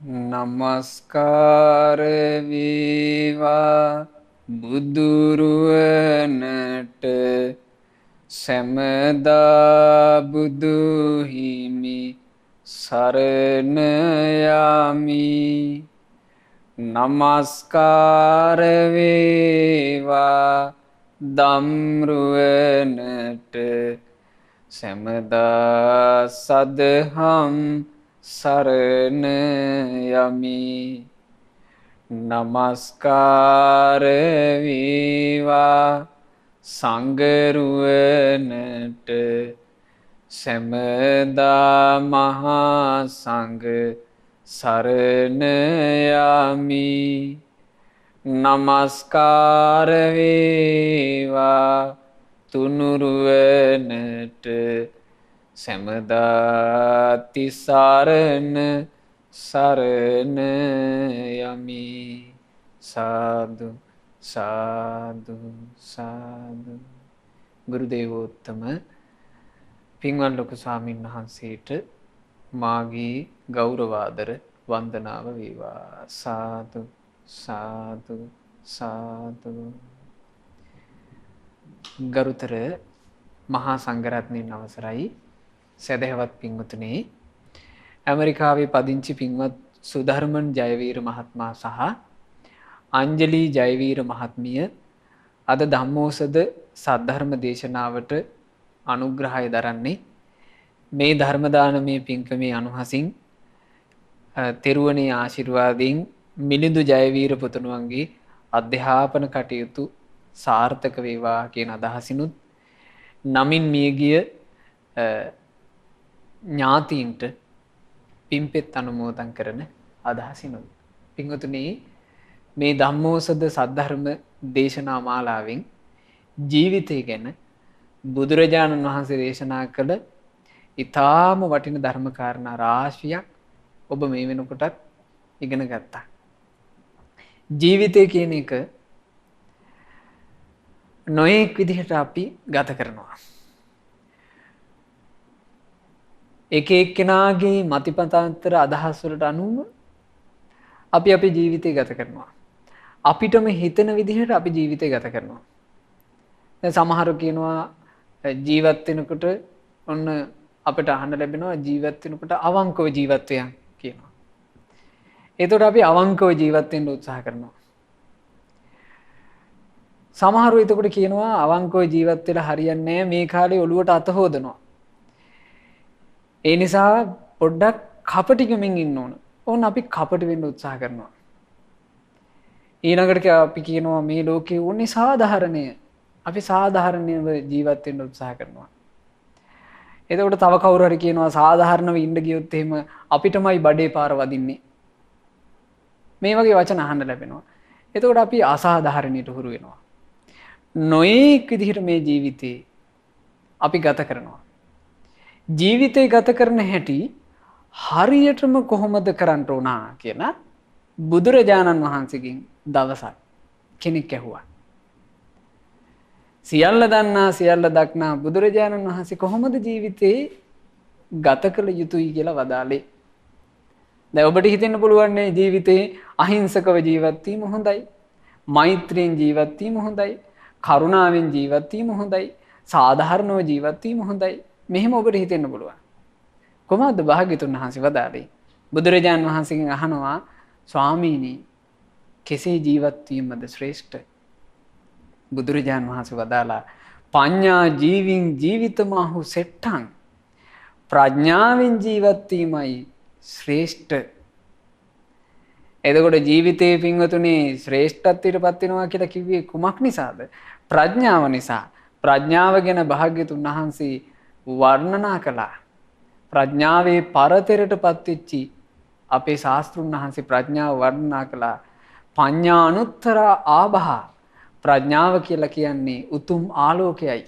නමස්කාර වේවා බුදුරුවනට සැමදා බුදු හිමි සරණ යමි. නමස්කාර වේවා දම්රුවනට සැමදා සදහම් සරණ යමි. නමස්කාර වේවා සංඝරුවනට සැමදා මහා සංඝ සරණ යමි. නමස්කාර වේවා තුනුරුවනට සැමදා තිසරණ සරණ යමි. සාදු සාදු සාදු. ගුරු දේවෝත්තම පින්වත් ලොකු ස්වාමීන් වහන්සේට මාගේ ගෞරවාදර වන්දනාව වේවා. සාදු සාදු සාදු. ගරුතර මහා සංඝරත්නයන් අවසරයි සදහවත් පින්වතුනි, ඇමරිකාවේ පදිංචි පින්වත් සුධර්මන් ජයවීර මහත්මයා සහ අංජලි ජයවීර මහත්මිය අද ධම්මෝසද සද්ධර්ම දේශනාවට අනුග්‍රහය දරන්නේ මේ ධර්ම දානමය පින්කමේ අනුහසින් තෙරුවනේ ආශිර්වාදයෙන් මිලිඳු ජයවීර පුතුණුවන්ගේ අධ්‍යාපන කටයුතු සාර්ථක වේවා කියන අදහසිනුත් නමින් මියගිය ඥාතීන්ට පින්පෙත් අනුමෝදන් කරන අදහසිනුත්. පින්වතුනි, මේ ධම්මෝසද සද්ධර්ම දේශනා මාලාවෙන් ජීවිතය ගැන බුදුරජාණන් වහන්සේ දේශනා කළ ඊ타ම වටින ධර්ම කාරණා රාශියක් ඔබ මේ වෙනකොටත් ඉගෙන ගත්තා. ජීවිතය කියන එක නොයෙක් විදිහට අපි ගත කරනවා. එක එක්කෙනාගේ මතිපතාන්තර අදහස් වලට අනුව අපි අපේ ජීවිතය ගත කරනවා. අපිටම හිතෙන විදිහට අපි ජීවිතය ගත කරනවා. දැන් සමහරව කියනවා ජීවත් වෙනකොට ඔන්න අපිට අහන්න ලැබෙනවා ජීවත් වෙනකොට අවංකව ජීවත් වෙයන් කියනවා. ඒතකොට අපි අවංකව ජීවත් වෙන්න උත්සාහ කරනවා. සමහරව එතකොට කියනවා අවංකව ජීවත් වෙලා හරියන්නේ නැහැ, මේ කාලේ ඔළුවට අත හොදනවා. ඒ නිසා පොඩ්ඩක් කපටිකමින් ඉන්න ඕන. ඕන අපි කපටි වෙන්න උත්සාහ කරනවා. ඊළඟට අපි කියනවා මේ ලෝකේ ඕනේ සාධාරණය. අපි සාධාරණව ජීවත් වෙන්න උත්සාහ කරනවා. එතකොට තව කවුරු හරි කියනවා සාධාරණව ඉන්න ගියොත් එහෙම අපිටමයි බඩේ පාර වදින්නේ. මේ වගේ වචන අහන්න ලැබෙනවා. එතකොට අපි අසාධාරණයට හුරු වෙනවා. නොයෙක් විදිහට මේ ජීවිතේ අපි ගත කරනවා. ජීවිතේ ගත කරන හැටි හරියටම කොහොමද කරන්න ඕන කියලා බුදුරජාණන් වහන්සේගෙන් දවසක් කෙනෙක් ඇහුවා. සියල්ල දන්නා සියල්ල දක්නා බුදුරජාණන් වහන්සේ කොහොමද ජීවිතේ ගත කළ යුතුයි කියලා වදාළේ. දැන් ඔබට හිතෙන්න පුළුවන් නේ ජීවිතේ අහිංසකව ජීවත් වීම හොඳයි, මෛත්‍රියෙන් ජීවත් වීම හොඳයි, කරුණාවෙන් ජීවත් වීම හොඳයි, සාධාරණව ජීවත් වීම හොඳයි. මෙහෙම ඔබට හිතෙන්න පුළුවන්. කොහොමද භාග්‍යතුන් වහන්සේ වදාළේ? බුදුරජාණන් වහන්සේගෙන් අහනවා, ස්වාමීනි කෙසේ ජීවත් වීමද ශ්‍රේෂ්ඨ? බුදුරජාණන් වහන්සේ වදාලා, පඤ්ඤා ජීවින් ජීවිතමහු සෙට්ටං, ප්‍රඥාවෙන් ජීවත් වීමයි ශ්‍රේෂ්ඨ. එතකොට ජීවිතයේ පින්වතුනි ශ්‍රේෂ්ඨත්වයට පත් වෙනවා කියලා කිව්වේ කුමක් නිසාද? ප්‍රඥාව නිසා. ප්‍රඥාව ගැන භාග්‍යතුන් වහන්සේ වර්ණනා කළා. ප්‍රඥාවේ පරතරයට පත්වෙච්චි අපේ ශාස්ත්‍රුන් වහන්සේ ප්‍රඥාව වර්ණනා කළා. පඤ්ඤානුත්තර ආභහ. ප්‍රඥාව කියලා කියන්නේ උතුම් ආලෝකයයි.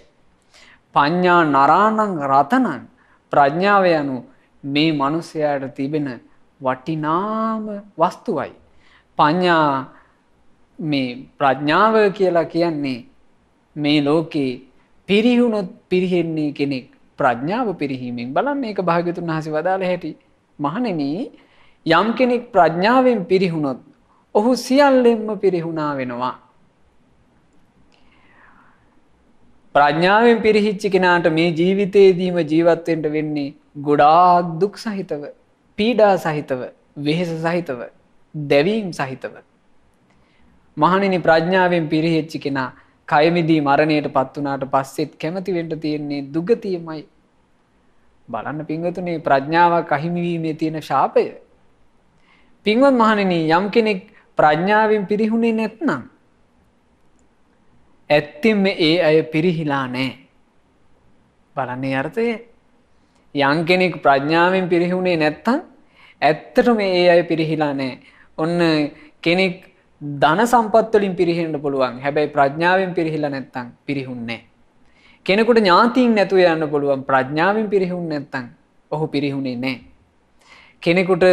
පඤ්ඤා නරාණං රතනං. ප්‍රඥාව යනු මේ මිනිසයාට තිබෙන වටිනාම වස්තුවයි. පඤ්ඤා මේ ප්‍රඥාව කියලා කියන්නේ මේ ලෝකේ පිරිහුණොත් පිරිහෙන්නේ කෙනෙක් ප්‍රඥාව පිරිහීමෙන්. බලන්න ඒක භාග්‍යතුන් වහන්සේ වදාළ හැටි. මහණෙනි, යම් කෙනෙක් ප්‍රඥාවෙන් පිරිහුණොත් ඔහු සියල්ලෙන්ම පිරිහුණා වෙනවා. ප්‍රඥාවෙන් පිරිහිච්ච කෙනාට මේ ජීවිතයේදීම ජීවත් වෙන්න වෙන්නේ ගොඩාක් දුක් සහිතව, පීඩා සහිතව, වෙහෙස සහිතව, දැවීම් සහිතව. මහණෙනි, ප්‍රඥාවෙන් පිරිහිච්ච කෙනා කය මිදී මරණයට පත් වුණාට පස්සෙත් කැමති වෙන්න තියෙන්නේ දුගතියමයි. බලන්න පින්වතුනි, ප්‍රඥාවක් අහිමි වීමේ තියෙන ශාපය. පින්වත් මහණෙනි, යම් කෙනෙක් ප්‍රඥාවෙන් පිරිහුනේ නැත්නම් ඇත්තෙන්ම ඒ අය පිරිහිලා නැහැ. බලන්නේ අර්ථය. යම් කෙනෙක් ප්‍රඥාවෙන් පිරිහුනේ නැත්නම් ඇත්තටම ඒ අය පිරිහිලා නැහැ. ඔන්න කෙනෙක් ධන සම්පත් වලින් පිරිහෙන්න පුළුවන්. හැබැයි ප්‍රඥාවෙන් පිරිහිලා නැත්නම් පිරිහුන්නේ නැහැ. කෙනෙකුට ඥාතීන් නැතුව යන්න පුළුවන්. ප්‍රඥාවෙන් පිරිහුන්නේ නැත්නම් ඔහු පිරිහුනේ නැහැ. කෙනෙකුට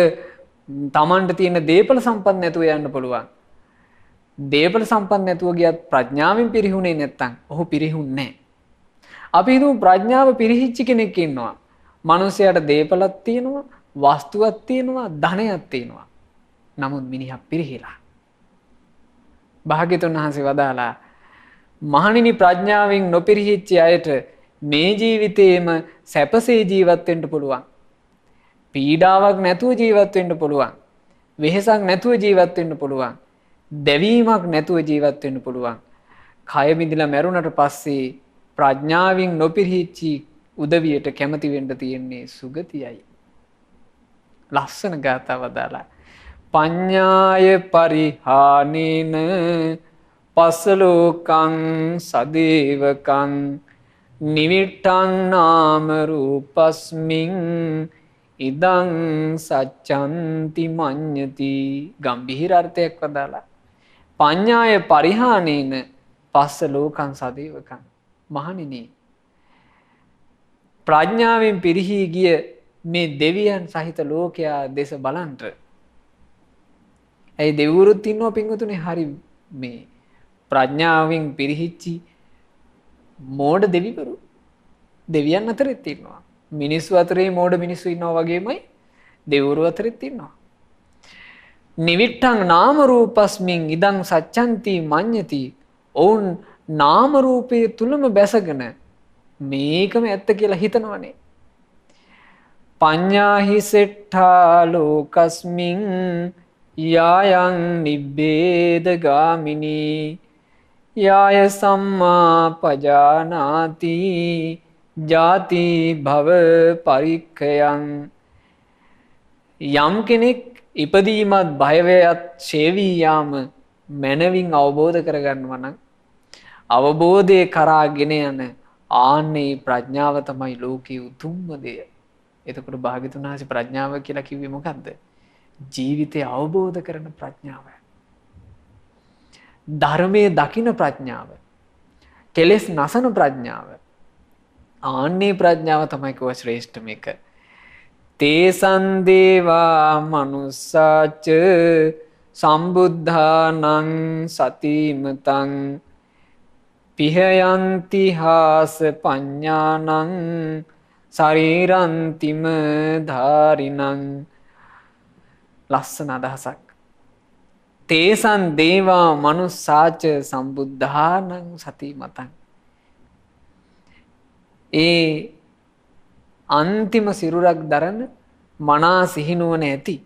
තමන්ට තියෙන දේපල සම්පත් නැතුව යන්න පුළුවන්. දේපල සම්පත් නැතුව ගියත් ප්‍රඥාවෙන් පිරිහුනේ නැත්නම් ඔහු පිරිහුන්නේ නැහැ. අපි හිතමු ප්‍රඥාව පිරිහිච්ච කෙනෙක් ඉන්නවා. මිනිසයාට දේපලක් තියෙනවා, වස්තුවක් තියෙනවා, ධනයක් තියෙනවා. නමුත් මිනිහා පිරිහිලා. භාග්‍යතුන් වහන්සේ වදාලා, මහණෙනි, ප්‍රඥාවෙන් නොපිරිහිච්ච අයට මේ ජීවිතේම සැපසේ ජීවත් වෙන්න පුළුවන්. පීඩාවක් නැතුව ජීවත් වෙන්න පුළුවන්. වෙහෙසක් නැතුව ජීවත් වෙන්න පුළුවන්. දැවීමක් නැතුව ජීවත් වෙන්න පුළුවන්. කය මිදලා මැරුණට පස්සේ ප්‍රඥාවෙන් නොපිරිහිච්ච උදවියට කැමති වෙන්න තියෙන්නේ සුගතියයි. ලස්සන ගාථාව දාලා, පඤ්ඤාය පරිහානේන පස්සලෝකං සදේවකං නිවිට්ඨං නාම රූපස්මින් ඉදං සච්ඡන්ති මඤ්ඤති. ගම්භීර අර්ථයක් වදාලා, පඤ්ඤාය පරිහානේන පස්සලෝකං සදේවකං. මහණෙනි, ප්‍රඥාවෙන් පිරිහී ගිය මේ දෙවියන් සහිත ලෝකයා දෙස බලන්ට. ඇයි දෙවිවරුත් ඉන්නවා පින්වතුනි, හරි මේ ප්‍රඥාවෙන් පිරිහිච්චි මෝඩ දෙවිවරු දෙවියන් අතරෙත් ඉන්නවා. මිනිස්සු අතරේ මෝඩ මිනිස්සු ඉන්නවා වගේමයි දෙවිවරු අතරෙත් ඉන්නවා. නිවිට්ඨං නාම රූපස්මින් ඉදං සච්ඡන්ති මඤ්ඤති. ඔවුන් නාම රූපයේ තුලම බැසගෙන මේකම ඇත්ත කියලා හිතනවනේ. පඤ්ඤාහි සෙට්ඨා ලෝකස්මින් යායන් නිබ්බේද ගාමිනී යාය සම්මා පජානාති ජාති භව පරික්ඛයං. යම් කෙනෙක් ඉපදීමත් භයවයත් ඡේවී යාම මනවින් අවබෝධ කරගන්නවා නම් අවබෝධයේ කරාගෙන යන ආන්නේ ප්‍රඥාව තමයි ලෝකයේ උතුම්ම දෙය. එතකොට භාග්‍යතුන් වහන්සේ ප්‍රඥාව කියලා කිව්වේ මොකද්ද? ජීවිතය අවබෝධ කරන ප්‍රඥාව. ධර්මයේ දකින ප්‍රඥාව. කෙලෙස් නසන ප්‍රඥාව. ආන්නේ ප්‍රඥාව තමයි කෝ ශ්‍රේෂ්ඨ මේක. තේසන් දේවා මනුස්සාච සම්බුද්ධානං සතිමතං පිහයන්ති හාස පඤ්ඤානං ශරීරන්තිම ධාරිනං. ලස්සන අදහසක්. තේසන් දේවා මනුස්සාච සම්බුද්ධානං සතිමතං. ඒ අන්තිම සිරුරක් දරන මනා සිහිනුවන ඇති,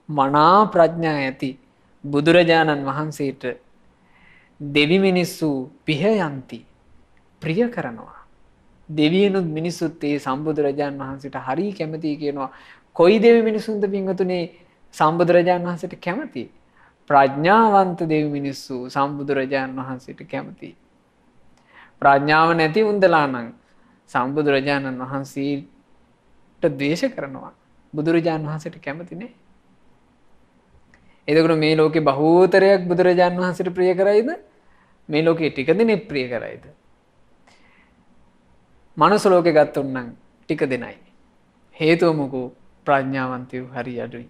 මනා ප්‍රඥා ඇති බුදුරජාණන් වහන්සේට දෙවි මිනිස්සු පිහයන්ති, ප්‍රිය කරනවා. දෙවියනුත් මිනිස්සුත් ඒ සම්බුදුරජාණන් වහන්සේට හරි කැමතියි කියනවා. කොයි දෙවි මිනිසුන්ද පින්වතුනේ සම්බුදුරජාණන් වහන්සේට කැමති? ප්‍රඥාවන්ත දෙවි මිනිස්සු සම්බුදුරජාණන් වහන්සේට කැමතියි. ප්‍රඥාව නැති උන්දලා නම් සම්බුදුරජාණන් වහන්සේට ද්වේෂ කරනවා. බුදුරජාණන් වහන්සේට කැමති නෑ. එතකොට මේ ලෝකේ බහූතරයක් බුදුරජාණන් වහන්සේට ප්‍රිය කරයිද? මේ ලෝකේ ටික දෙනෙක් ප්‍රිය කරයිද? මනුස්ස ලෝකේ ගත්තොත් නම් ටික දෙනයි. හේතුව මොකෝ? ප්‍රඥාවන්තයෝ හරි අඩුයි.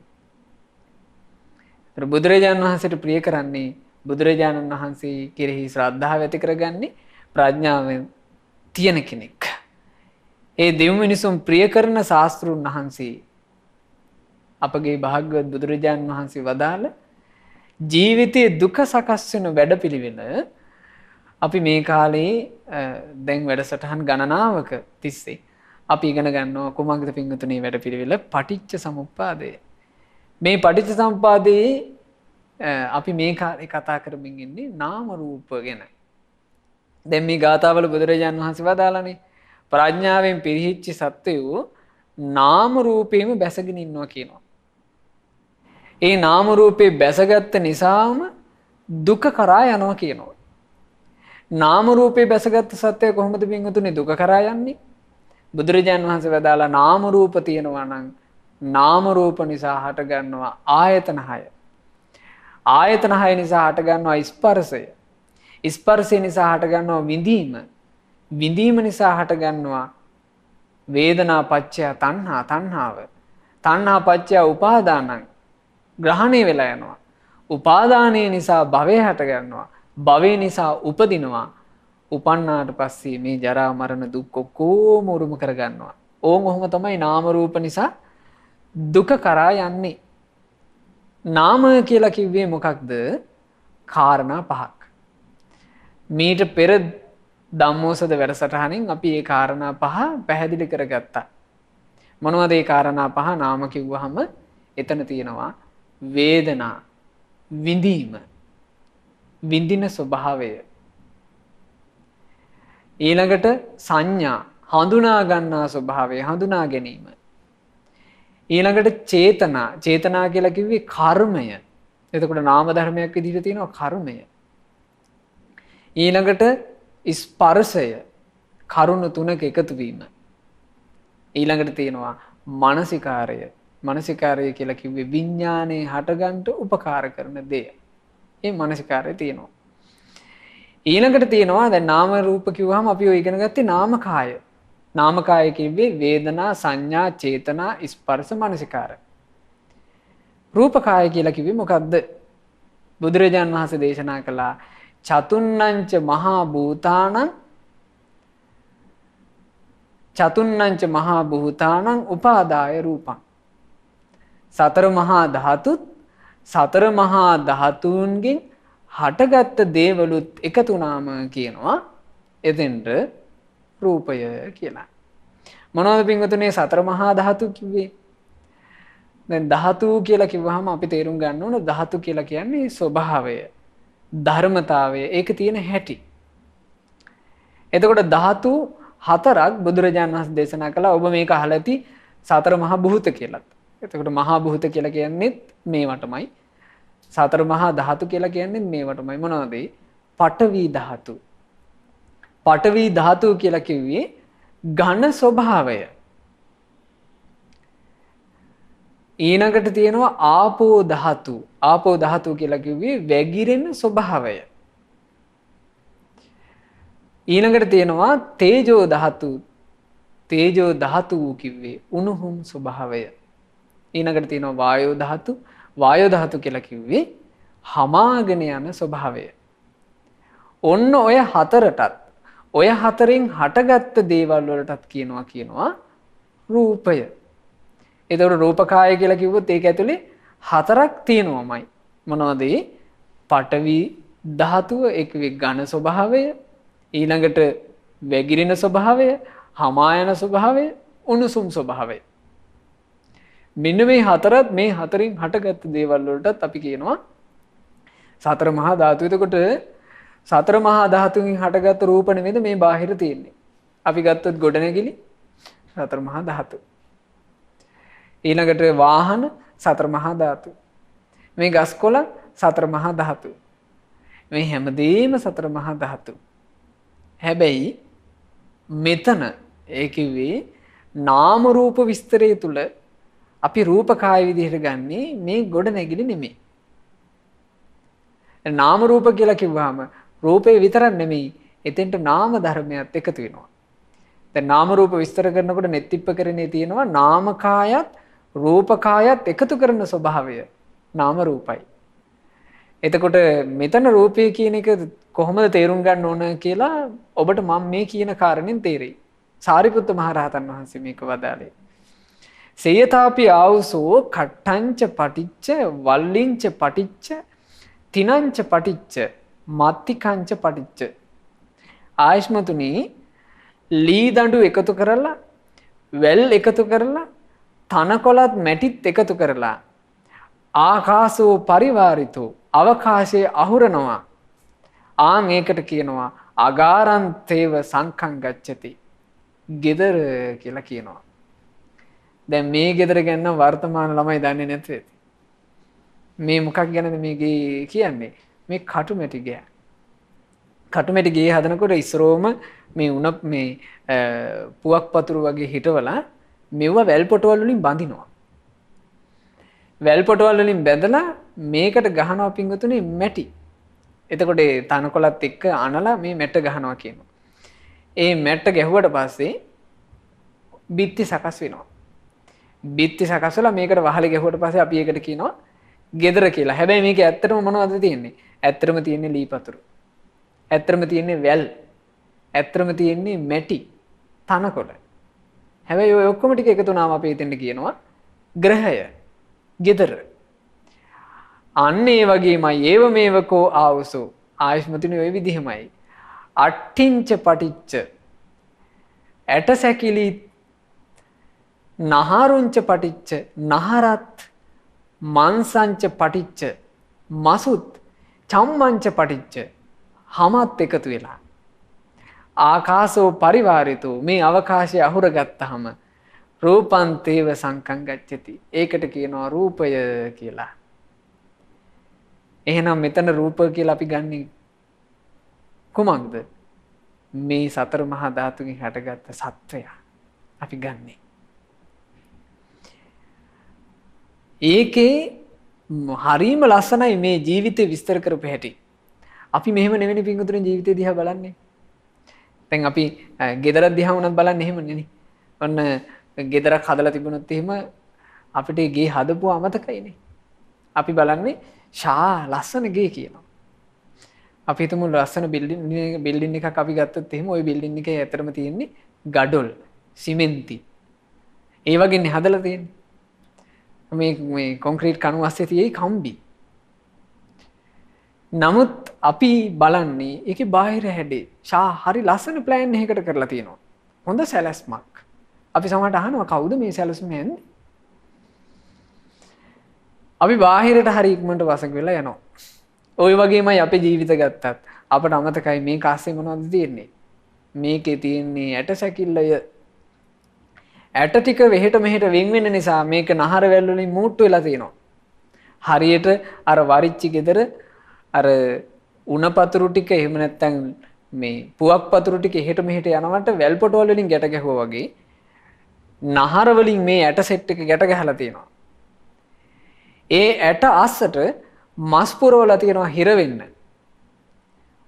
ඒතර බුදුරජාණන් වහන්සේට ප්‍රිය කරන්නේ බුදුරජාණන් වහන්සේ කෙරෙහි ශ්‍රද්ධාව ඇති කරගන්නේ ප්‍රඥාවෙන් තියෙන කෙනෙක්. ඒ දෙව් මිනිසුන් ප්‍රිය කරන ශාස්ත්‍රුන් වහන්සේ අපගේ භාග්‍යවත් බුදුරජාන් වහන්සේ වදාළ ජීවිතයේ දුක සකස් වෙන වැඩපිළිවෙල අපි මේ කාලේ දැන් වැඩසටහන් ගණනාවක තිස්සේ අපි ඉගෙන ගන්නවා කුමක්ද පින්වතුනි වැඩපිළිවෙල පටිච්ච සමුප්පාදය. මේ පටිච්ච සමුප්පාදයේ අපි මේ කාලේ කතා කරමින් ඉන්නේ නාම රූප ගැන. දැන් මේ ගාථාවල බුදුරජාන් වහන්සේ වදාළනේ ප්‍රඥාවෙන් පිරිහිච්ච සත්වයෝ නාම රූපේම බැසගෙන ඉන්නවා කියනවා. ඒ නාම රූපේ බැසගත්ත නිසාම දුක කරා යනවා කියනවා. නාම රූපේ බැසගත්ත සත්‍යය කොහොමද පින්වතුනි දුක කරා යන්නේ? බුදුරජාන් වහන්සේ වදාලා නාම රූප තියෙනවා නම් නාම රූප නිසා හට ගන්නවා ආයතන 6. ආයතන 6 නිසා හට ගන්නවා ස්පර්ශය. ස්පර්ශය නිසා හට ගන්නවා විඳීම. විඳීම නිසා හට ගන්නවා වේදනා පච්චය තණ්හා තණ්හාව. තණ්හා පච්චය උපාදානං ග්‍රහණය වෙලා යනවා. උපාදානය නිසා භවය හට ගන්නවා. භවය නිසා උපදිනවා. උපන්නාට පස්සේ මේ ජරා මරණ දුක් ඔක්කොම උරුම කරගන්නවා. ඕන් ඔහොම තමයි නාම රූප නිසා දුක කරා යන්නේ. නාම කියලා කිව්වේ මොකක්ද? කාරණා පහක්. මීට පෙර ධම්මෝසද වැඩසටහනින් අපි ඒ කාරණා පහ පැහැදිලි කරගත්තා. මොනවද ඒ කාරණා පහ? නාම කිව්වහම එතන තියෙනවා වේදනා, විඳීම, විඳින ස්වභාවය. ඊළඟට සංඥා, හඳුනා ගන්නා ස්වභාවය, හඳුනා ගැනීම. ඊළඟට චේතනා, චේතනා කියලා කිව්වේ කර්මය. එතකොට නාම ධර්මයක් විදිහට තියෙනවා කර්මය. ඊළඟට ස්පර්ශය, කරුණු තුනක එකතු වීම. ඊළඟට තියෙනවා මානසිකාරය. මානසිකාරය කියලා කිව්වේ විඥානයේ හටගන්න උපකාර කරන දේ. ඒ මානසිකාරය තියෙනවා. ඊළඟට තියෙනවා දැන් නාම රූප කිව්වහම අපි ඔය ඉගෙන ගත්තේ නාමකාය. නාමකාය කිව්වේ වේදනා, සංඥා, චේතනා, ස්පර්ශ, මානසිකාර. රූපකාය කියලා කිව්වේ මොකද්ද? බුදුරජාන් වහන්සේ දේශනා කළා චතුන්නංච මහා භූතානං උපාදාය රූපං. සතර මහා ධාතුත් සතර මහා ධාතුන්ගෙන් හටගත්ත දේවලුත් එකතු වුණාම කියනවා එතෙන්ට රූපය කියලා. මොනවද පින්වතුනි සතර මහා ධාතු කිව්වේ? දැන් ධාතු කියලා කිව්වහම අපි තේරුම් ගන්න ඕන ධාතු කියලා කියන්නේ ස්වභාවය, ධර්මතාවය, ඒක තියෙන හැටි. එතකොට ධාතු හතරක් බුදුරජාණන් වහන්සේ දේශනා කළා. ඔබ මේක අහලා ඇති සතර මහා භූත කියලාත්. එතකොට මහා භූත කියලා කියන්නේ මේවටමයි. සතර මහා ධාතු කියලා කියන්නේ මේවටමයි. මොනවද? පඨවි ධාතු. පඨවි ධාතු කියලා කිව්වේ ඝන ස්වභාවය. ඊළඟට තියෙනවා ආපෝ ධාතු. ආපෝ ධාතු කියලා කිව්වේ වැగిරෙන ස්වභාවය. ඊළඟට තියෙනවා තේජෝ ධාතු. තේජෝ ධාතු කිව්වේ උණුහුම් ස්වභාවය. ඊළඟට තියෙනවා වායෝ ධාතු. වායෝ ධාතු කියලා කිව්වේ හමාගෙන යන ස්වභාවය. ඔන්න ඔය හතරටත් ඔය හතරෙන් හටගත්ත දේවල් වලටත් කියනවා රූපය. ඒතකොට රූපකාය කියලා කිව්වොත් ඒක ඇතුලේ හතරක් තියෙනවමයි. මොනවද? පඨවි ධාතුව, ඒකේ ඝන ස්වභාවය, ඊළඟට වැగిරෙන ස්වභාවය, හමායන ස්වභාවය, උණුසුම් ස්වභාවය. මෙන්න මේ හතරත් මේ හතරින් හටගත්ත දේවල් වලටත් අපි කියනවා සතර මහා ධාතු. එතකොට සතර මහා ධාතුන්ගෙන් හටගත්ත රූප නෙමෙයිද මේ බාහිර තියෙන්නේ. අපි ගත්තොත් ගොඩනැගිලි සතර මහා ධාතු. ඊළඟට වාහන සතර මහා ධාතු. මේ ගස්කොළ සතර මහා ධාතු. මේ හැමදේම සතර මහා ධාතු. හැබැයි මෙතන ඒ කිව්වේ නාම රූප විස්තරය තුල අපි රූපකාය විදිහට ගන්නේ මේ ගොඩනැගිලි නෙමෙයි. නාම රූප කියලා කිව්වහම රූපේ විතරක් නෙමෙයි, එතෙන්ට නාම ධර්මයක් එකතු වෙනවා. දැන් නාම රූප විස්තර කරනකොට නෙත්තිප්පකරණේ තියෙනවා නාමකායත් රූපකායත් එකතු කරන ස්වභාවය නාම රූපයි. එතකොට මෙතන රූපය කියන එක කොහොමද තේරුම් ගන්න ඕන කියලා ඔබට මම මේ කියන කාරණෙන් තේරෙයි. සාරිපුත්ත මහ රහතන් වහන්සේ මේක වදාළේ. සේයතාපි ආවුසෝ කට්ටංච පටිච්ච වල්ලිංච පටිච්ච තිනංච පටිච්ච මත්තිකංච පටිච්ච. ආයෂ්මතුනි ලී දඬු එකතු කරලා වැල් එකතු කරලා තනකොළත් මැටිත් එකතු කරලා ආකාශෝ පරිවාරිතෝ අවකාශයේ අහුරනවා. ඒකට කියනවා අගාරන්තේව සංඛං ගච්ඡති. ගෙදර කියලා කියනවා. දැන් මේ ගෙදර ගැන වර්තමාන ළමයි දන්නේ නැතේ. මේ මොකක් ගැනද මේ කියන්නේ? මේ කටුමැටි ගේ. කටුමැටි ගේ හදනකොට ඉස්සරෝම මේ උණ මේ පුවක් පතුරු වගේ හිටවලා මෙව වැල් පොටවල් වලින් බඳිනවා. වැල් පොටවල් වලින් බැඳලා මේකට ගහනවා පිංගුතුනේ මැටි. එතකොට ඒ තනකොළත් එක්ක අනලා මේ මැට ගහනවා කියනවා. ඒ මැට ගැහුවට පස්සේ බිත්ති සකස් වෙනවා. බිත්ති සකස් වෙලා මේකට වහලේ ගැහුවට පස්සේ අපි ඒකට කියනවා ගෙදර කියලා. හැබැයි මේක ඇත්තටම මොනවද තියෙන්නේ? ඇත්තටම තියෙන්නේ ලී පතුරු. ඇත්තටම තියෙන්නේ වැල්. ඇත්තටම තියෙන්නේ මැටි, තනකොළ. හැබැයි ඔය ඔක්කොම ටික එකතු වුණාම අපි හිතෙන්න කියනවා ග්‍රහය, ගෙදර. අන්න ඒ වගේමයි ඒව මේවකෝ ආවසෝ. ආයෂ්මතුනි ඔය විදිහමයි. අට්ඨිංච පටිච්ච ඇටසැකිලි නහරුංච පටිච්ච නහරත් මන්සංච පටිච්ච මසුත් චම්මංච පටිච්ච හමත් එකතු වෙලා ආකාශෝ පරිවාරිතෝ මේ අවකාශය අහුරගත්තහම රූපන්තේව සංඛං ගච්ඡති. ඒකට කියනවා රූපය කියලා. එහෙනම් මෙතන රූප කියලා අපි ගන්නේ කුමක්ද? මේ සතර මහා ධාතුකින් හටගත්ත සත්වය අපි ගන්නේ. ඒකේ හරීම ලස්සනයි මේ ජීවිතේ විස්තර කරපු හැටි. අපි මෙහෙම නෙවෙයි පිංගුතුනේ ජීවිතේ දිහා බලන්නේ. දැන් අපි ගෙදර දිහා වුණත් බලන්නේ එහෙම නෙවෙයි. ඔන්න ගෙදරක් හදලා තිබුණොත් එහෙම අපිට ගේ හදපුව අමතකයිනේ. අපි බලන්නේ ලස්සන ගේ කියනවා. අපි හිතමු ලස්සන බිල්ඩින් එකක් අපි ගත්තොත් එහෙම ওই බිල්ඩින් එකේ ඇතරම තියෙන්නේ ගඩොල්, සිමෙන්ති. ඒ වගේනේ හදලා තියෙන්නේ. මේ කොන්ක්‍රීට් කණු අස්සේ තියෙයි කම්බි. නමුත් අපි බලන්නේ ඒකේ බාහිර හැඩේ. හරි ලස්සන ප්ලෑන් එකකට කරලා තියෙනවා. හොඳ සැලැස්මක්. අපි සමහරට අහනවා කවුද මේ සැලසුම යන්නේ? අපි බාහිරට හරි ඉක්මනට වසඟ වෙලා යනවා. ওই වගේමයි අපේ ජීවිත ගත්තත් අපට අමතකයි මේ කාස්සේ මොනවද තියෙන්නේ? මේකේ තියෙන්නේ ඇටසැකිල්ලය. ඇට ටික වෙහෙට මෙහෙට වෙන් වෙන නිසා මේක නහර වැල් වලින් මූට්ටු වෙලා තියෙනවා. හරියට අර වරිච්චි ගෙදර අර උණ පතුරු ටික එහෙම නැත්නම් මේ පුවක් පතුරු ටික එහෙට මෙහෙට යනවට වැල් පොටවල් වලින් ගැට ගැහුවා වගේ නහර වලින් මේ ඇට සෙට් එක ගැට ගහලා තියෙනවා. ඒ ඇට අස්සට මස් පුරවලා තියෙනවා හිර වෙන්න.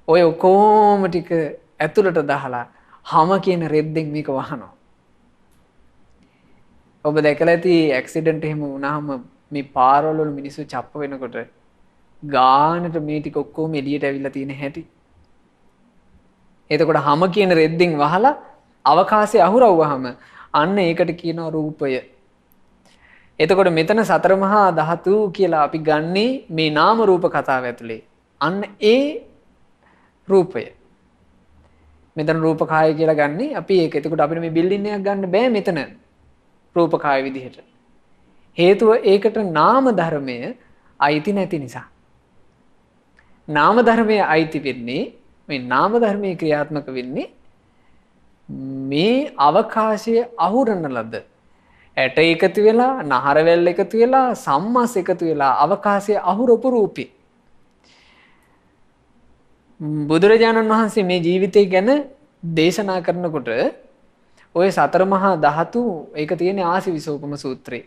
ඔය කොහොම ටික ඇතුළට දාලා හැම කියන රෙද්දෙන් මේක වහනවා. ඔබ දැකලා ඇති ඇක්සිඩන්ට් එහෙම වුණාම මේ පාරවල වල මිනිස්සු චප්ප වෙනකොට ගානට මේ ටික ඔක්කොම එළියට ඇවිල්ලා තියෙන හැටි. එතකොට හැම කියන රෙද්දෙන් වහලා අවකාශය අහුරවුවාම අන්න ඒකට කියනවා රූපය. එතකොට මෙතන සතර මහා ධාතු කියලා අපි ගන්නේ මේ නාම රූප කතාව ඇතුලේ. අන්න ඒ රූපය. මෙතන රූපකාය කියලා ගන්නේ අපි ඒක. එතකොට අපිට මේ බිල්ඩින් එකක් ගන්න බෑ මෙතන රූපකාය විදිහට. හේතුව ඒකට නාම ධර්මය අයිති නැති නිසා. නාම ධර්මය අයිති වෙන්නේ මේ නාම ධර්මයේ ක්‍රියාත්මක වෙන්නේ මේ අවකාශයේ අහුරන ලද ඇට එකතු වෙලා නහර වැල් එකතු වෙලා සම්මස් එකතු වෙලා අවකාශයේ අහුරපු රූපේ. බුදුරජාණන් වහන්සේ මේ ජීවිතය ගැන දේශනා කරනකොට ඔය සතර මහා ධාතු ඒක තියෙන්නේ ආසිවිසෝපම සූත්‍රයේ.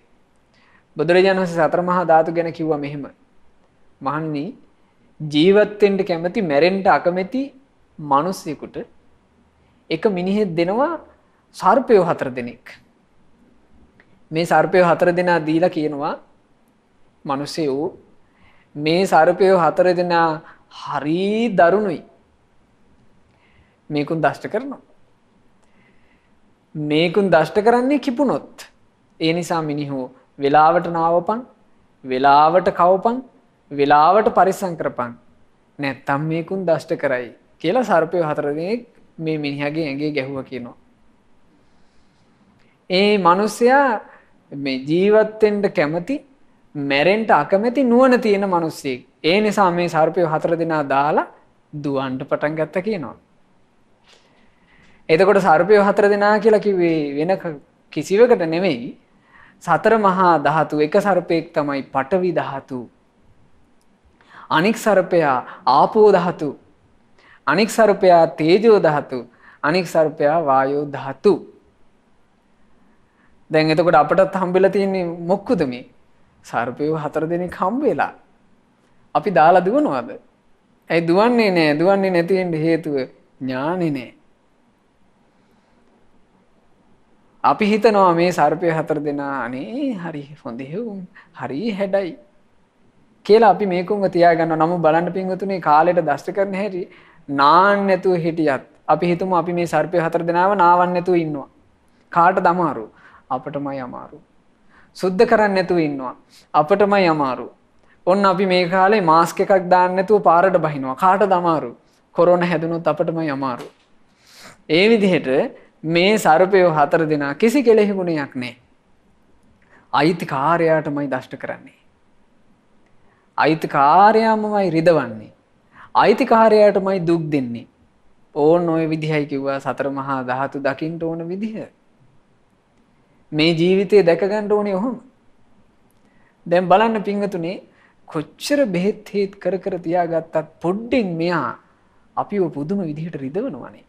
බුදුරජාණන් වහන්සේ සතර මහා ධාතු ගැන කිව්වා මෙහෙම. මහන්නි ජීවත් වෙන්න කැමති මැරෙන්න අකමැති මිනිස්සෙකුට එක මිනිහෙක් දෙනවා සර්පයෝ 4 දෙනෙක්. මේ සර්පයෝ 4 දෙනා දීලා කියනවා මිනිස්සෙෝ මේ සර්පයෝ 4 දෙනා හරි දරුණුයි. මේකුන් දෂ්ට කරනවා. මේකුන් දෂ්ට කරන්නේ කිපුණොත් ඒ නිසා මිනිහෝ වෙලාවට නාවපන්, වෙලාවට කවපන්, වෙලාවට පරිස්සම් කරපන්. නැත්තම් මේකුන් දෂ්ට කරයි කියලා සර්පය 4 දෙනෙක් මේ මිනිහාගේ ඇඟේ ගැහුවා කියනවා. ඒ මිනිසයා මේ ජීවත් වෙන්න කැමති, මැරෙන්න අකමැති නුවණ තියෙන මිනිස්සෙක්. ඒ නිසා මේ සර්පය 4 දෙනා දාලා දුවන්න පටන් ගත්තා කියනවා. එතකොට සර්පය 4 දෙනා කියලා කිව්වේ වෙන කිසිවකට නෙමෙයි. සතර මහා ධාතු එක සර්පෙක් තමයි පඨවි ධාතු. අනික් සර්පයා ආපෝ ධාතු. අනික් සර්පයා තේජෝ ධාතු. අනික් සර්පයා වායෝ ධාතු. දැන් එතකොට අපටත් හම්බෙලා තියෙන්නේ මොක්කුද මේ? සර්පයෝ 4 දෙනෙක් හම්බ වෙලා. අපි දාලා දුවනවද? ඇයි දුවන්නේ නැහැ? දුවන්නේ නැති වෙන්න හේතුව ඥානෙ නැහැ. අපි හිතනවා මේ සර්පය 4 දෙනා අනේ හරි හොඳේ හරි හැඩයි කියලා අපි මේකුන්ව තියාගන්නවා. නමුත් බලන්න පින්වතුනි කාලයට දෂ්ට කරන හැටි නාන්න නැතුව හිටියත් අපි හිතමු අපි මේ සර්පය 4 දෙනාව නාවන්න නැතුව ඉන්නවා. කාටද අමාරු? අපටමයි අමාරු. සුද්ධ කරන්නේ නැතුව ඉන්නවා. අපටමයි අමාරු. ඔන්න අපි මේ කාලේ මාස්ක් එකක් දාන්න නැතුව පාරට බහිනවා. කාටද අමාරු? කොරෝනා හැදුනොත් අපටමයි අමාරු. ඒ විදිහට මේ සර්පයෝ 4 දෙනා කිසි කෙලෙහි ගුණයක් නැහැ. අයිතිකාරයාටමයි දෂ්ට කරන්නේ. අයිතිකාරයාමමයි රිදවන්නේ. අයිතිකාරයාටමයි දුක් දෙන්නේ. ඕන ඔය විදිහයි කිව්වා සතර මහා ධාතු දකින්න ඕන විදිහ. මේ ජීවිතේ දැක ගන්න ඕනේ ඔහොම. දැන් බලන්න පින්වතුනේ කොච්චර බෙහෙත් හේත් කර කර තියාගත්තත් පොඩ්ඩෙන් මෙයා අපිව පුදුම විදිහට රිදවනවානේ.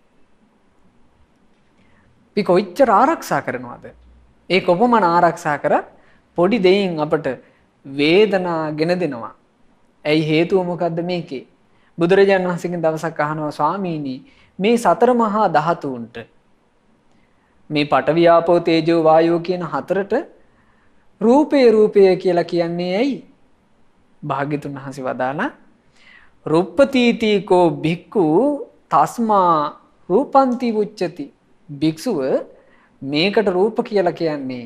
අපි කොච්චර ආරක්ෂා කරනවද? ඒ කොපමණ ආරක්ෂා කරත් පොඩි දෙයින් අපට වේදනා ගෙන දෙනවා. ඇයි හේතුව මොකද්ද මේකේ? බුදුරජාණන් වහන්සේගෙන් දවසක් අහනවා ස්වාමීනි මේ සතර මහා ධාතුන්ට මේ පඨවි ආපෝ තේජෝ වායෝ කියන හතරට රූපය කියලා කියන්නේ ඇයි? භාග්‍යතුන් වහන්සේ වදාලා රුප්පතිතිකෝ භික්ඛු තස්මා රූපන්ති උච්චති. භික්ෂුව මේකට රූප කියලා කියන්නේ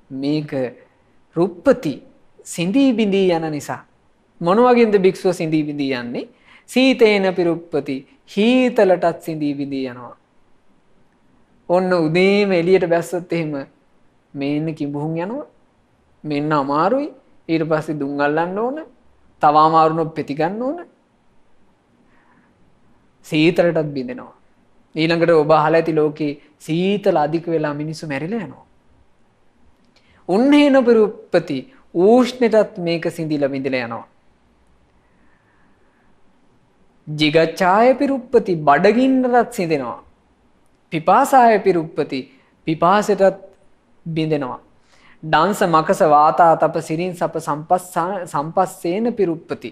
මේක රුප්පති සිඳී බිඳී යන නිසා. මොන වගේද භික්ෂුව සිඳී බිඳී යන්නේ? සීතේන පිරුප්පති හීතලටත් සිඳී බිඳී යනවා. ඔන්න උදේම එළියට බැස්සොත් එහෙම මේන්න කිඹුහුන් යනවා. මෙන්න අමාරුයි. ඊට පස්සේ දුම් අල්ලන්න ඕන. තව අමාරුනොත් පෙති ගන්න ඕන. සීතලටත් බිඳෙනවා. ඊළඟට ඔබ අහලා ඇති ලෝකේ සීතල අධික වෙලා මිනිස්සු මැරිලා යනවා. උන්නේන පිරුප්පති ඌෂ්ණයටත් මේක සිඳිලා බිඳිලා යනවා. ජිගච්ඡාය පිරුප්පති බඩගින්නටත් සිඳෙනවා. පිපාසාය පිරුප්පති පිපාසයටත් බිඳෙනවා. ඩංස මකස වාතා තප සිරින් සප සම්පස්සේන පිරුප්පති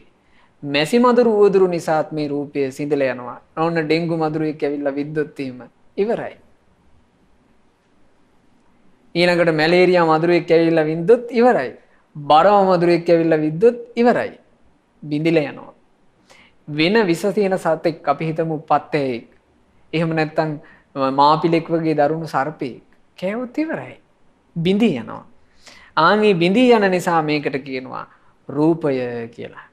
මැසි මදුරු උවදුරු නිසාත් මේ රූපය සිඳලා යනවා. ඕන්න ඩෙන්ගු මදුරුවෙක් ඇවිල්ලා විද්දොත් එහෙම ඉවරයි. ඊළඟට මැලේරියා මදුරුවෙක් ඇවිල්ලා විද්දොත් ඉවරයි. බරව මදුරුවෙක් ඇවිල්ලා විද්දොත් ඉවරයි. බිඳිලා යනවා. වෙන විස තියෙන සතෙක් අපි හිතමු පත්තේක්. එහෙම නැත්නම් මාපිලෙක් වගේ දරුණු සර්පෙක්. කෑවොත් ඉවරයි. බිඳී යනවා. ආන්ගේ බිඳී යන නිසා මේකට කියනවා රූපය කියලා.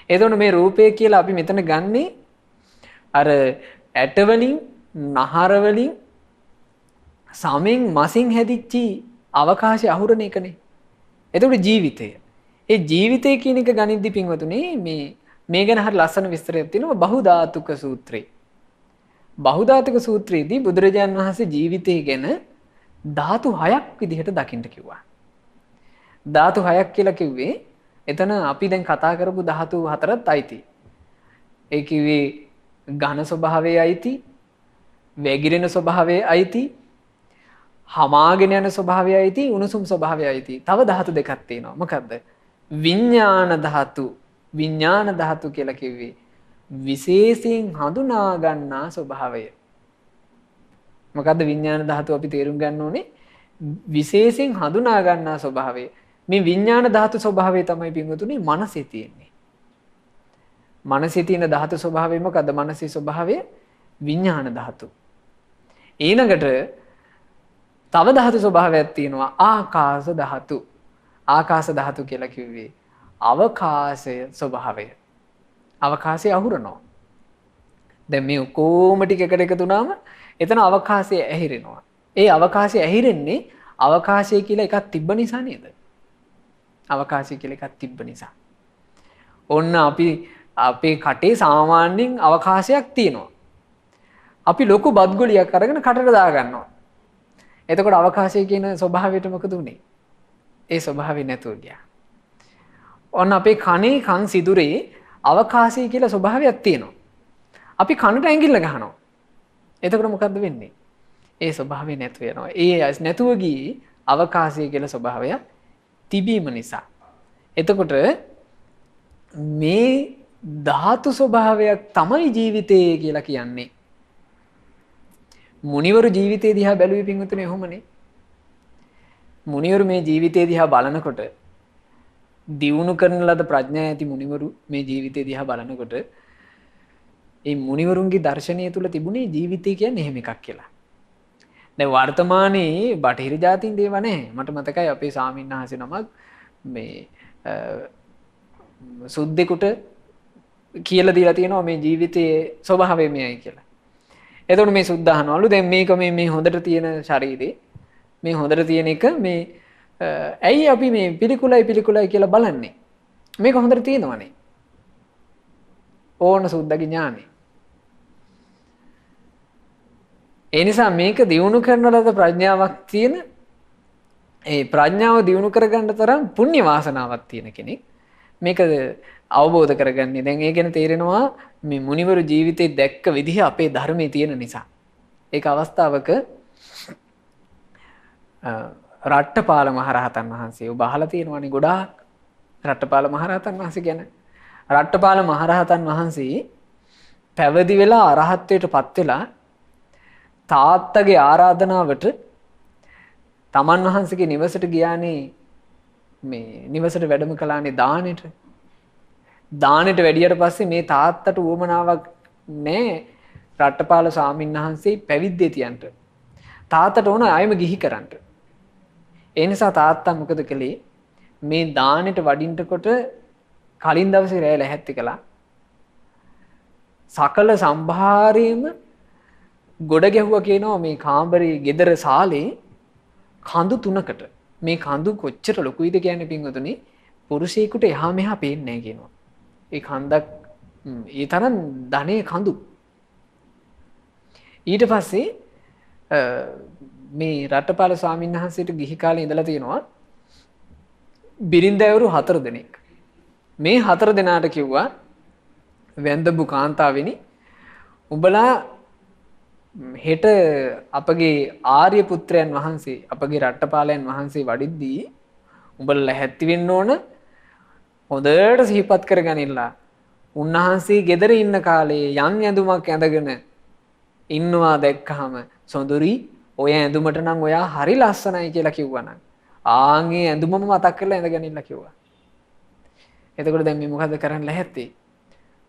එතකොට මේ රූපය කියලා අපි මෙතන ගන්නේ අර ඇට වලින්, නහර වලින්, සමෙන් මසින් හැදිච්ච අවකාශය අහුරන එකනේ. එතකොට ජීවිතය. ඒ ජීවිතය කියන එක ගනිද්දි පින්වතුනි මේ ගැන හරි ලස්සන විස්තරයක් තියෙනවා බහුධාතුක සූත්‍රේ. බහුධාතුක සූත්‍රයේදී බුදුරජාන් වහන්සේ ජීවිතය ගැන ධාතු 6ක් විදිහට දකින්න කිව්වා. ධාතු 6ක් කියලා කිව්වේ එතන අපි දැන් කතා කරපු ධාතු 4ත් අයිති. ඒ කිව්වේ ඝන ස්වභාවයේ අයිති, වැగిරෙන ස්වභාවයේ අයිති, හමාගෙන යන ස්වභාවයේ අයිති, උණුසුම් ස්වභාවයේ අයිති. තව ධාතු දෙකක් තියෙනවා. මොකද්ද? විඥාන ධාතු. විඥාන ධාතු කියලා කිව්වේ විශේෂයෙන් හඳුනා ගන්නා ස්වභාවය. මොකද්ද විඥාන ධාතුව අපි තේරුම් ගන්න ඕනේ? විශේෂයෙන් හඳුනා ගන්නා ස්වභාවය. මේ විඥාන ධාතු ස්වභාවය තමයි පින්වතුනි මනසේ තියෙන්නේ. මනසේ තියෙන ධාතු ස්වභාවය මොකද්ද? මනසේ ස්වභාවය විඥාන ධාතු. ඊළඟට තව ධාතු ස්වභාවයක් තියෙනවා ආකාශ ධාතු. ආකාශ ධාතු කියලා කිව්වේ අවකාශය ස්වභාවය. අවකාශය අහුරනවා. දැන් මේ ඔක්කොම ටික එකට එකතු වුණාම එතන අවකාශය ඇහිරෙනවා. ඒ අවකාශය ඇහිරෙන්නේ අවකාශය කියලා එකක් තිබ්බ නිසා නේද? අවකාශය කියලා එකක් තිබ්බ නිසා. ඔන්න අපි අපේ කටේ සාමාන්‍යයෙන් අවකාශයක් තියෙනවා. අපි ලොකු බත් ගොලියක් අරගෙන කටට දා ගන්නවා. එතකොට අවකාශය කියන ස්වභාවයට මොකද උනේ? ඒ ස්වභාවය නැතුව ගියා. ඔන්න අපේ කනේ කන් සිදුරේ අවකාශය කියලා ස්වභාවයක් තියෙනවා. අපි කනට ඇඟිල්ල ගහනවා. එතකොට මොකද්ද වෙන්නේ? ඒ ස්වභාවය නැතුව යනවා. ඒ නැතුව ගියේ අවකාශය කියලා ස්වභාවය තිබීම නිසා. එතකොට මේ ධාතු ස්වභාවයක් තමයි ජීවිතය කියලා කියන්නේ. මුනිවරු ජීවිතය දිහා බැලුවේ පින්වතුනි එහෙමනේ. මුනිවරු මේ ජීවිතය දිහා බලනකොට දියුණු කරන ලද ප්‍රඥා ඇති මුනිවරු මේ ජීවිතය දිහා බලනකොට ඒ මුනිවරුන්ගේ දර්ශනය තුල තිබුණේ ජීවිතය කියන්නේ එහෙම එකක් කියලා. දැන් වර්තමානයේ බටහිර ජාතීන් දේව නැහැ. මට මතකයි අපේ සාමින්හාසේ නමක් මේ සුද්දෙකුට කියලා දීලා තියෙනවා මේ ජීවිතයේ ස්වභාවය මෙයයි කියලා. එතකොට මේ සුද්ද අහනවලු දැන් මේක මේ හොඳට තියෙන ශරීරේ මේ හොඳට තියෙන එක මේ ඇයි අපි මේ පිළිකුලයි කියලා බලන්නේ? මේක හොඳට තියෙනවනේ. ඕන සුද්දගේ ඥානෙ. ඒ නිසා මේක දියුණු කරන ලද ප්‍රඥාවක් තියෙන ඒ ප්‍රඥාව දියුණු කරගන්න තරම් පුණ්‍ය වාසනාවක් තියෙන කෙනෙක් මේක අවබෝධ කරගන්නේ. දැන් ඒ ගැන තේරෙනවා මේ මුනිවරු ජීවිතේ දැක්ක විදිහ අපේ ධර්මයේ තියෙන නිසා. ඒක අවස්ථාවක රට්ටපාල මහරහතන් වහන්සේ ඔබ අහලා තියෙනවනේ ගොඩාක් රට්ටපාල මහරහතන් වහන්සේ ගැන. රට්ටපාල මහරහතන් වහන්සේ පැවිදි වෙලා අරහත්ත්වයට පත් වෙලා තාත්තගේ ආරාධනාවට තමන් වහන්සේගේ නිවසට ගියානේ මේ නිවසට වැඩම කළානේ දානෙට. දානෙට වැඩියට පස්සේ මේ තාත්තට උවමනාවක් නැහැ රට්ටපාල ස්වාමීන් වහන්සේ පැවිද්දේ තියන්ට. තාත්තට ඕන ආයෙම ගිහි කරන්න. ඒ නිසා තාත්තා මොකද කළේ? මේ දානෙට වඩින්නකොට කලින් දවසේ රැය ලැහැත්ති කළා. සකල සම්භාරයේම ගොඩ ගැහුවා කියනවා මේ කාමරේ ගෙදර සාලේ කඳු 3කට. මේ කඳු කොච්චර ලොකුයිද කියන්නේ පින්වතුනි පුරුෂයෙකුට එහා මෙහා පේන්නේ නැහැ කියනවා. ඒ කන්දක් ඒ තරම් ධනේ කඳු. ඊට පස්සේ මේ රට්ටපාල ස්වාමීන් වහන්සේට ගිහි කාලේ ඉඳලා තියෙනවා බිරින්දෑවරු 4 දෙනෙක්. මේ 4 දෙනාට කිව්වා වැන්දබු කාන්තාවෙනි උඹලා හෙට අපගේ ආර්ය පුත්‍රයන් වහන්සේ අපගේ රට්ටපාලයන් වහන්සේ වඩිද්දී උඹලා ලැහැත්ති වෙන්න ඕන හොඳට සිහිපත් කරගනින්නලා උන්වහන්සේ ගෙදර ඉන්න කාලේ යම් ඇඳුමක් ඇඳගෙන ඉන්නවා දැක්කහම සොඳුරි ඔය ඇඳුමට නම් ඔයා හරි ලස්සනයි කියලා කිව්වනම් ආන්ගේ ඇඳුමම මතක් කරලා ඇඳගනින්න කිව්වා. එතකොට දැන් මේ මොකද කරන්න ලැහැත්තේ?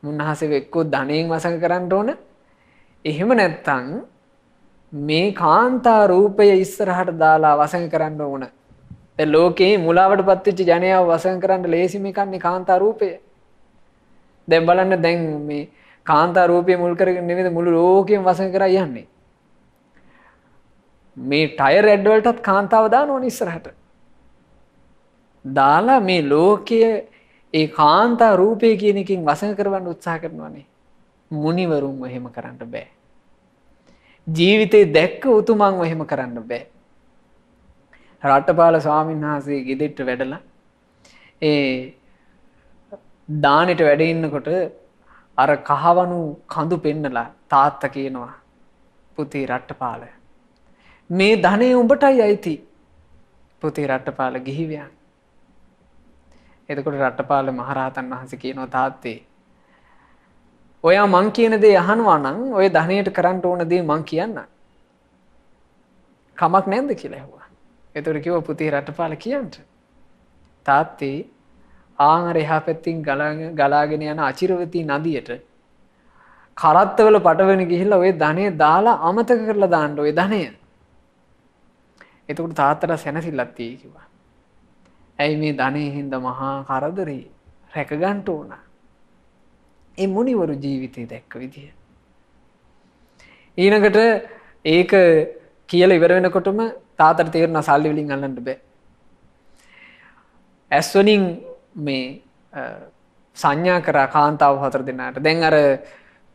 මුන්නහසේ එක්කෝ ධනෙන් වසඟ කරන්න ඕන. එහෙම නැත්තම් මේ කාන්තා රූපය ඉස්සරහට දාලා වසඟ කරන්න ඕන. දැන් ලෝකේ මුලාවටපත් වෙච්ච ජනයාව වසඟ කරන්න ලේසිම එකක් නේ කාන්තා රූපය. දැන් බලන්න දැන් මේ කාන්තා රූපය මුල් කරගෙන නෙමෙයි මුළු ලෝකෙම වසඟ කරා යන්නේ. මේ ටයර් රෙඩ් වලටත් කාන්තාව දාන ඕන ඉස්සරහට. දාලා මේ ලෝකයේ ඒ කාන්තා රූපය කියන එකකින් වසඟ කරවන්න උත්සාහ කරනවානේ. මුනිවරුන්ව එහෙම කරන්න බෑ. ජීවිතේ දැක්ක උතුමන්ව එහෙම කරන්න බෑ. රට්ටපාල ස්වාමීන් වහන්සේ ගෙදෙට්ට වැඩලා ඒ දානෙට වැඩ ඉන්නකොට අර කහවණු කඳු පෙන්නලා තාත්තා කියනවා පුතේ රට්ටපාල මේ ධනෙ උඹටයි අයිති. පුතේ රට්ටපාල ගිහිවියන්. එතකොට රට්ටපාල මහරහතන් වහන්සේ කියනවා තාත්තේ ඔයා මං කියන දේ අහනවා නම් ඔය ධනෙට කරන්න ඕන දේ මං කියන්න. කමක් නැද්ද කියලා ඇහුවා. එතකොට කිව්වා පුතේ රට්ටපාල කියන්න. තාත්තේ ආන් අර එහා පැත්තින් ගලාගෙන යන අචිරවතී නදියට කරත්තවල පටවෙන ගිහිල්ලා ඔය ධනෙ දාලා අමතක කරලා දාන්න ඔය ධනය. එතකොට තාත්තට සැනසෙල්ලක් තියෙයි කිව්වා. ඇයි මේ ධනෙ හින්දා මහා කරදරේ රැක ගන්න ඕන. ඒ මුනිවරු ජීවිතේ දැක්ක විදිය. ඊළඟට ඒක කියලා ඉවර වෙනකොටම තාත්තට තේරුණා සල්ලි වලින් අල්ලන්න බෑ. ඇස් වලින් මේ සංඥා කරා කාන්තාව 4 දෙනාට. දැන් අර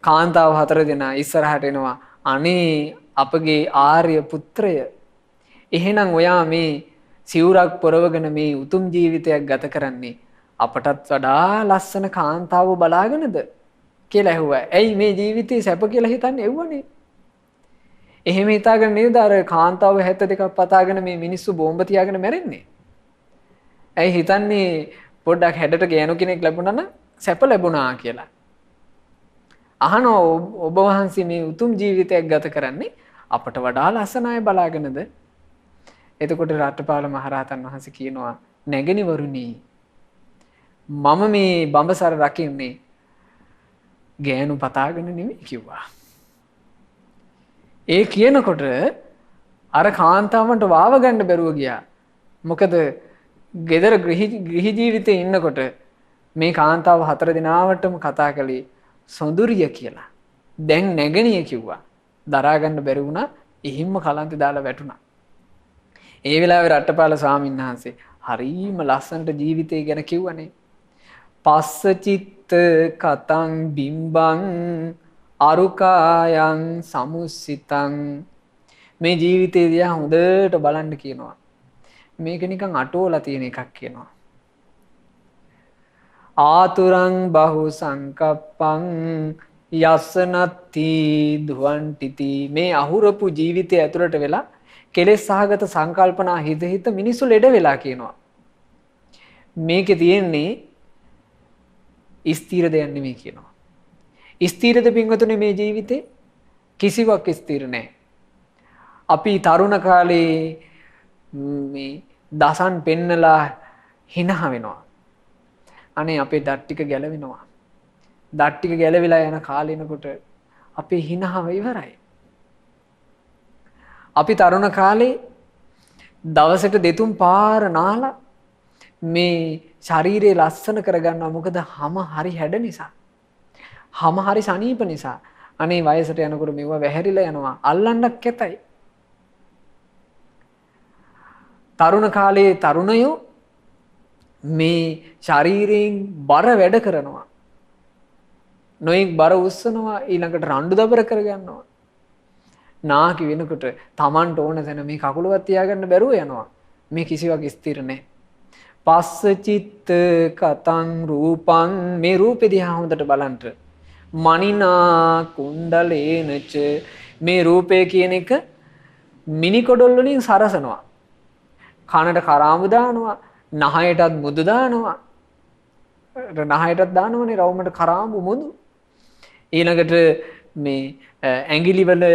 කාන්තාව 4 දෙනා ඉස්සරහට එනවා. අනේ අපගේ ආර්ය පුත්‍රය. එහෙනම් ඔයා මේ සිවුරක් පොරවගෙන මේ උතුම් ජීවිතයක් ගත කරන්නේ අපටත් වඩා ලස්සන කාන්තාව බලාගෙනද කියලා ඇහුවා. ඇයි මේ ජීවිතේ සැප කියලා හිතන්නේ එව්වනේ. එහෙම හිතාගෙන නේද අර කාන්තාව 72ක් පතාගෙන මේ මිනිස්සු බෝම්බ තියාගෙන මැරෙන්නේ. ඇයි හිතන්නේ පොඩ්ඩක් හැඩට ගෑනු කෙනෙක් ලැබුණා නම් සැප ලැබුණා කියලා. අහනවා ඔබ වහන්සේ මේ උතුම් ජීවිතයක් ගත කරන්නේ අපට වඩා ලස්සන අය බලාගෙනද? එතකොට රට්ටපාල මහරහතන් වහන්සේ කියනවා නැගණිවරුනි මම මේ බඹසර රකින්නේ ගෑනු පතාගෙන නෙමෙයි කිව්වා. ඒ කියනකොට අර කාන්තාවන්ට වාව ගන්න බැරුව ගියා. මොකද ගෙදර ගෘහි ජීවිතේ ඉන්නකොට මේ කාන්තාව 4 දිනාවටම කතා කළේ සොඳුරිය කියලා. දැන් නැගණිය කිව්වා. දරා ගන්න බැරි වුණා. එහිම්ම කලන්තේ දාලා වැටුණා. ඒ වෙලාවේ රට්ටපාල ස්වාමීන් වහන්සේ හරීම ලස්සනට ජීවිතය ගැන කිව්වනේ. පස්ස චිත්ත කතං බිම්බං අරුකායන් සමුස්සිතං. මේ ජීවිතේ දිහා හොඳට බලන්න කියනවා. මේක නිකන් අටෝලා තියෙන එකක් කියනවා. ආතුරං බහු සංකප්පං යස්සනත්ති දුවන්ටිති. මේ අහුරපු ජීවිතය ඇතුළට වෙලා කෙලෙස් සහගත සංකල්පනා හිත හිත මිනිස්සු ලෙඩ වෙලා කියනවා. මේකේ තියෙන්නේ ස්ථීර දෙයක් නෙමෙයි කියනවා. ස්ථීරද පින්වතුනි මේ ජීවිතේ? කිසිවක් ස්ථීර නැහැ. අපි තරුණ කාලේ මේ දසන් පෙන්නලා හිනහ වෙනවා. අනේ අපේ දත් ටික ගැලවෙනවා. දත් ටික ගැලවිලා යන කාලෙනකොට අපේ හිනහව ඉවරයි. අපි තරුණ කාලේ දවසට දෙතුන් පාර නාලා මේ ශරීරය ලස්සන කරගන්නවා. මොකද හැම හරි හැඩ නිසා. හැම හරි සනීප නිසා. අනේ වයසට යනකොට මෙව වැහැරිලා යනවා. අල්ලන්නක් කැතයි. තරුණ කාලයේ තරුණයෝ මේ ශරීරයෙන් බර වැඩ කරනවා. නොයෙක් බර උස්සනවා. ඊළඟට රණ්ඩු දබර කරගන්නවා. නාකි වෙනකොට Tamanට ඕන තැන මේ කකුලවත් තියාගන්න බැරුව යනවා. මේ කිසිවක් ස්ථිර නැහැ. පස්ස චිත්ත කතං රූපං. මේ රූපෙ දිහා හොඳට බලන්න. මනිනා කුණ්ඩලේනච. මේ රූපය කියන එක මිනි කොඩොල් වලින් සරසනවා. කනට කරාඹු දානවා. නහයටත් මුදු දානවා. නහයටත් දානවනේ රවුමට කරාඹු මුදු. ඊළඟට මේ ඇඟිලි වල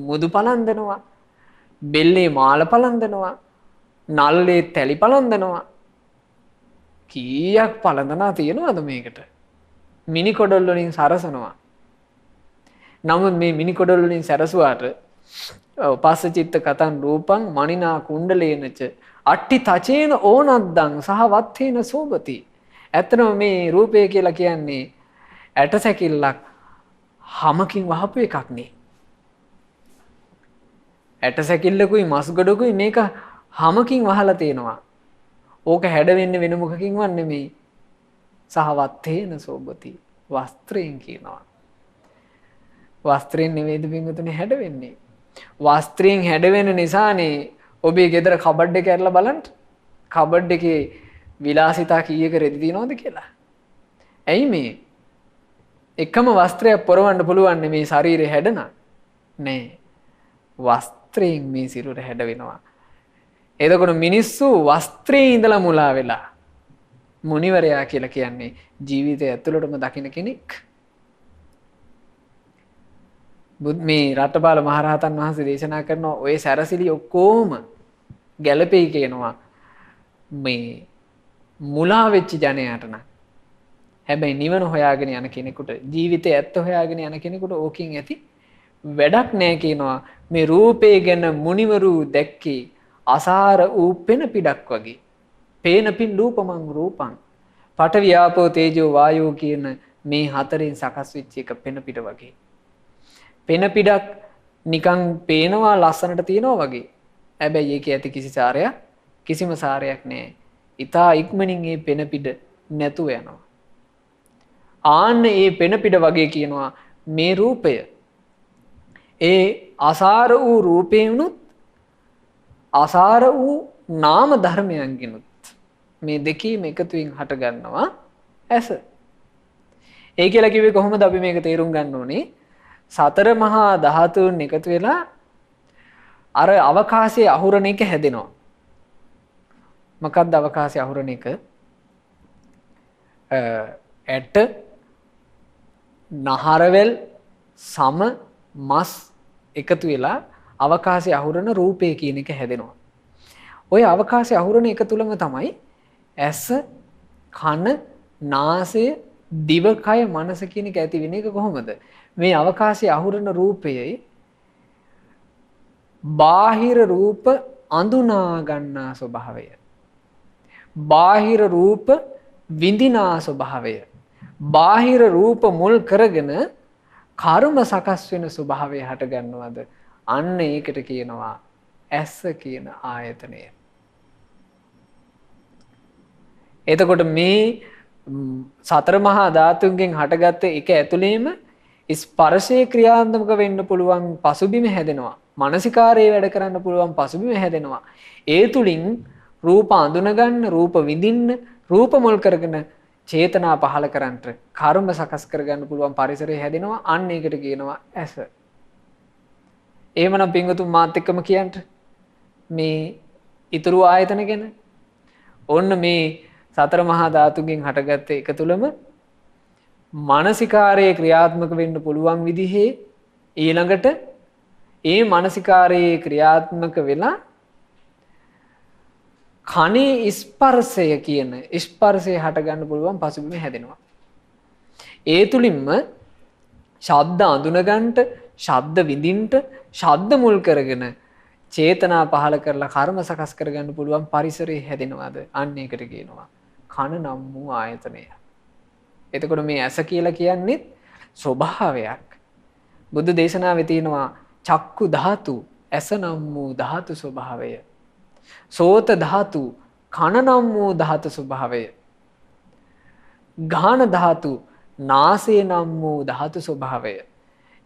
මුදු පලන්දනවා. බෙල්ලේ මාල පලන්දනවා. නල්ලේ තැලි පලන්දනවා. කීයක් පලඳනා තියෙනවද මේකට? මිනි කොඩොල් වලින් සරසනවා. නමුත් මේ මිනි කොඩොල් වලින් සරසුවාට පස්ස චිත්ත කතං රූපං මනිනා කුණ්ඩලේනච අට්ටි තචේන ඕනද්දං සහ වත්තේන සෝබති. ඇත්තම මේ රූපය කියලා කියන්නේ ඇට සැකිල්ලක් හැමකින් වහපු එකක් නේ. ඇට සැකිල්ලකුයි මස් ගොඩකුයි මේක හැමකින් වහලා තියෙනවා. ඕක හැඩ වෙන්නේ වෙන මොකකින්වත් නෙමෙයි. සහ වත්තේන සෝබති. වස්ත්‍රයෙන් කියනවා. වස්ත්‍රයෙන් නෙවෙයිද පින්වතුනි හැඩ වෙන්නේ. වස්ත්‍රයෙන් හැඩ වෙන නිසානේ ඔබේ ගෙදර කබඩ් එක ඇරලා බලන්න. කබඩ් එකේ විලාසිතා කීයක රෙදි තියනවද කියලා. ඇයි මේ? එකම වස්ත්‍රයක් පොරවන්න පුළුවන් මේ ශරීරේ හැඩන. නෑ. වස්ත්‍රයෙන් මේ සිරුර හැඩ වෙනවා. එතකොට මිනිස්සු වස්ත්‍රයේ ඉඳලා මුලා වෙලා මුනිවරයා කියලා කියන්නේ ජීවිතය ඇතුළටම දකින්න කෙනෙක්. මේ රට්ටපාල මහරහතන් වහන්සේ දේශනා කරන ඔය සැරසිලි ඔක්කොම ගැළපෙයි කියනවා මේ මුලා වෙච්ච ජනයාට නම්. හැබැයි නිවන හොයාගෙන යන කෙනෙකුට ජීවිතය ඇත්ත හොයාගෙන යන කෙනෙකුට ඕකින් ඇති වැඩක් නෑ කියනවා. මේ රූපේ ගැන මුනිවරු දැක්කේ අසාර වූ පෙන පිඩක් වගේ. පේන පින් රූපමං රූපං. පඨවි ආපෝ තේජෝ වායෝ කියන මේ හතරෙන් සකස් වෙච්ච එක පෙන පිට වගේ. පෙන පිඩක් නිකන් පේනවා ලස්සනට තියෙනවා වගේ. හැබැයි ඒකේ ඇති කිසිම සාරයක් නැහැ. ඊතා ඉක්මනින් මේ පෙන පිට නැතුව යනවා. ආන්න ඒ පෙන පිට වගේ කියනවා මේ රූපය. ඒ අසාර වූ රූපේනුත් අසාර වූ නාම ධර්මයන්ගෙනුත් මේ දෙකීම එකතුවෙන් හට ගන්නවා ඇස. ඒ කියලා කිව්වේ කොහොමද අපි මේක තේරුම් ගන්න ඕනේ? සතර මහා ධාතුන් එකතු වෙලා අර අවකාශයේ අහුරන එක හැදෙනවා. මොකක්ද අවකාශයේ අහුරන එක? ඇට, නහරවැල්, සම, මස් එකතු වෙලා අවකාශයේ අහුරන රූපය කියන එක හැදෙනවා. ওই අවකාශයේ අහුරන එක තුලම තමයි ඇස, කන, නාසය, දිව, කය, මනස කියන එක ඇති වෙන එක. කොහොමද? මේ අවකාශයේ අහුරන රූපයයි බාහිර රූප අඳුනා ගන්නා ස්වභාවය, බාහිර රූප විඳිනා ස්වභාවය, බාහිර රූප මුල් කරගෙන කර්ම සකස් වෙන ස්වභාවය හට ගන්නවද? අන්න ඒකට කියනවා ඇස කියන ආයතනය. එතකොට මේ සතර මහා ධාතුන්ගෙන් හටගත්ත එක ඇතුළේම ස්පර්ශයේ ක්‍රියාත්මක වෙන්න පුළුවන් පසුබිම හැදෙනවා. මානසිකාරයේ වැඩ කරන්න පුළුවන් පසුබිම හැදෙනවා. ඒ තුලින් රූප අඳුනගන්න, රූප විඳින්න, රූප මුල් කරගෙන චේතනා පහල කරන්නට, කර්ම සකස් කරගන්න පුළුවන් පරිසරය හැදෙනවා. අන්න ඒකට කියනවා ඇස. එහෙමනම් පින්වතුන් මාත් එක්කම කියන්න මේ ඊතුරු ආයතන ගැන. ඔන්න මේ සතර මහා ධාතුන්ගෙන් හටගත්ත එක තුලම මානසිකාරයේ ක්‍රියාත්මක වෙන්න පුළුවන් විදිහේ ඊළඟට ඒ මානසිකාරයේ ක්‍රියාත්මක වෙලා කනේ ස්පර්ශය කියන ස්පර්ශය හට ගන්න පුළුවන් පසුබිම හැදෙනවා. ඒ තුලින්ම ශබ්ද අඳුනගන්නට, ශබ්ද විඳින්නට, ශබ්ද මුල් කරගෙන චේතනා පහල කරලා කර්ම සකස් කරගන්න පුළුවන් පරිසරය හැදෙනවාද? අන්න ඒකට කියනවා කන නම් වූ ආයතනය. එතකොට මේ ඇස කියලා කියන්නේ ස්වභාවයක්. බුද්ධ දේශනාවේ තියෙනවා චක්කු ධාතු, ඇස නම් වූ ධාතු ස්වභාවය. සෝත ධාතු, කන නම් වූ ධාතු ස්වභාවය. ගාන ධාතු, නාසය නම් වූ ධාතු ස්වභාවය.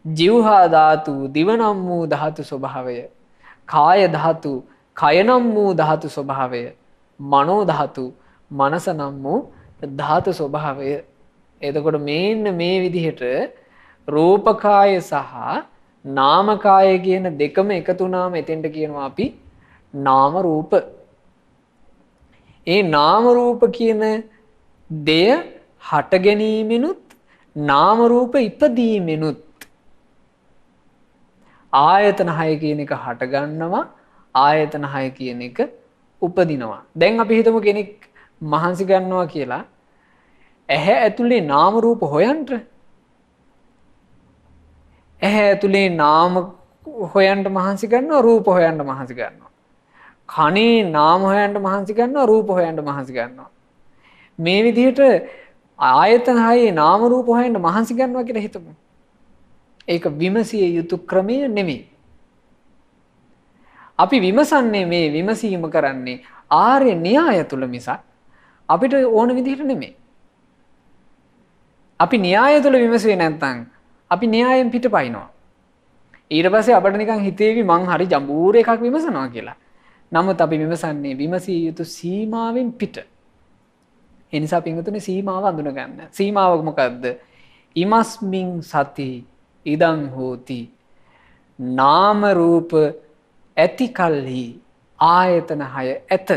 ජීවහා ධාතු, දිව නම් වූ ධාතු ස්වභාවය. කාය ධාතු, කය නම් වූ ධාතු ස්වභාවය. මනෝ ධාතු, මනස නම් වූ ධාතු ස්වභාවය. එතකොට මේන්න මේ විදිහට රූපකාය සහ නාමකාය කියන දෙකම එකතු වුණාම එතෙන්ට කියනවා අපි නාම රූප. ඒ නාම රූප කියන දෙය හට ගැනීමෙනුත් නාම රූප ඉපදීමෙනුත් ආයතන 6 කියන එක හට ගන්නවා, ආයතන 6 කියන එක උපදිනවා. දැන් අපි හිතමු කෙනෙක් මහන්සි ගන්නවා කියලා ඇහැ ඇතුලේ නාම රූප හොයන්න. ඇහැ ඇතුලේ නාම හොයන්න මහන්සි ගන්නවා, රූප හොයන්න මහන්සි ගන්නවා. කනේ නාම හොයන්න මහන්සි ගන්නවා, රූප හොයන්න මහන්සි ගන්නවා. මේ විදිහට ආයතන 6 නාම රූප හොයන්න මහන්සි ගන්නවා කියලා හිතමු. ඒක විමසිය යුතු ක්‍රමය නෙමෙයි. අපි විමසන්නේ මේ විමසීම කරන්නේ ආර්ය න්‍යාය තුල මිසක් අපිට ඕන විදිහට නෙමෙයි. අපි න්‍යාය තුල විමසුවේ නැත්නම් අපි න්‍යායෙන් පිටපයින්නවා. ඊට පස්සේ අපිට නිකන් හිතේවි මං හරි ජම්බූර එකක් විමසනවා කියලා. නමුත් අපි විමසන්නේ විමසිය යුතු සීමාවෙන් පිට. ඒ නිසා පින්වතුනි සීමාව අඳුන ගන්න. සීමාව මොකද්ද? ඉමස්මින් සති ඉදං හෝති. නාම රූප ඇති කල්හි ආයතන 6 ඇත.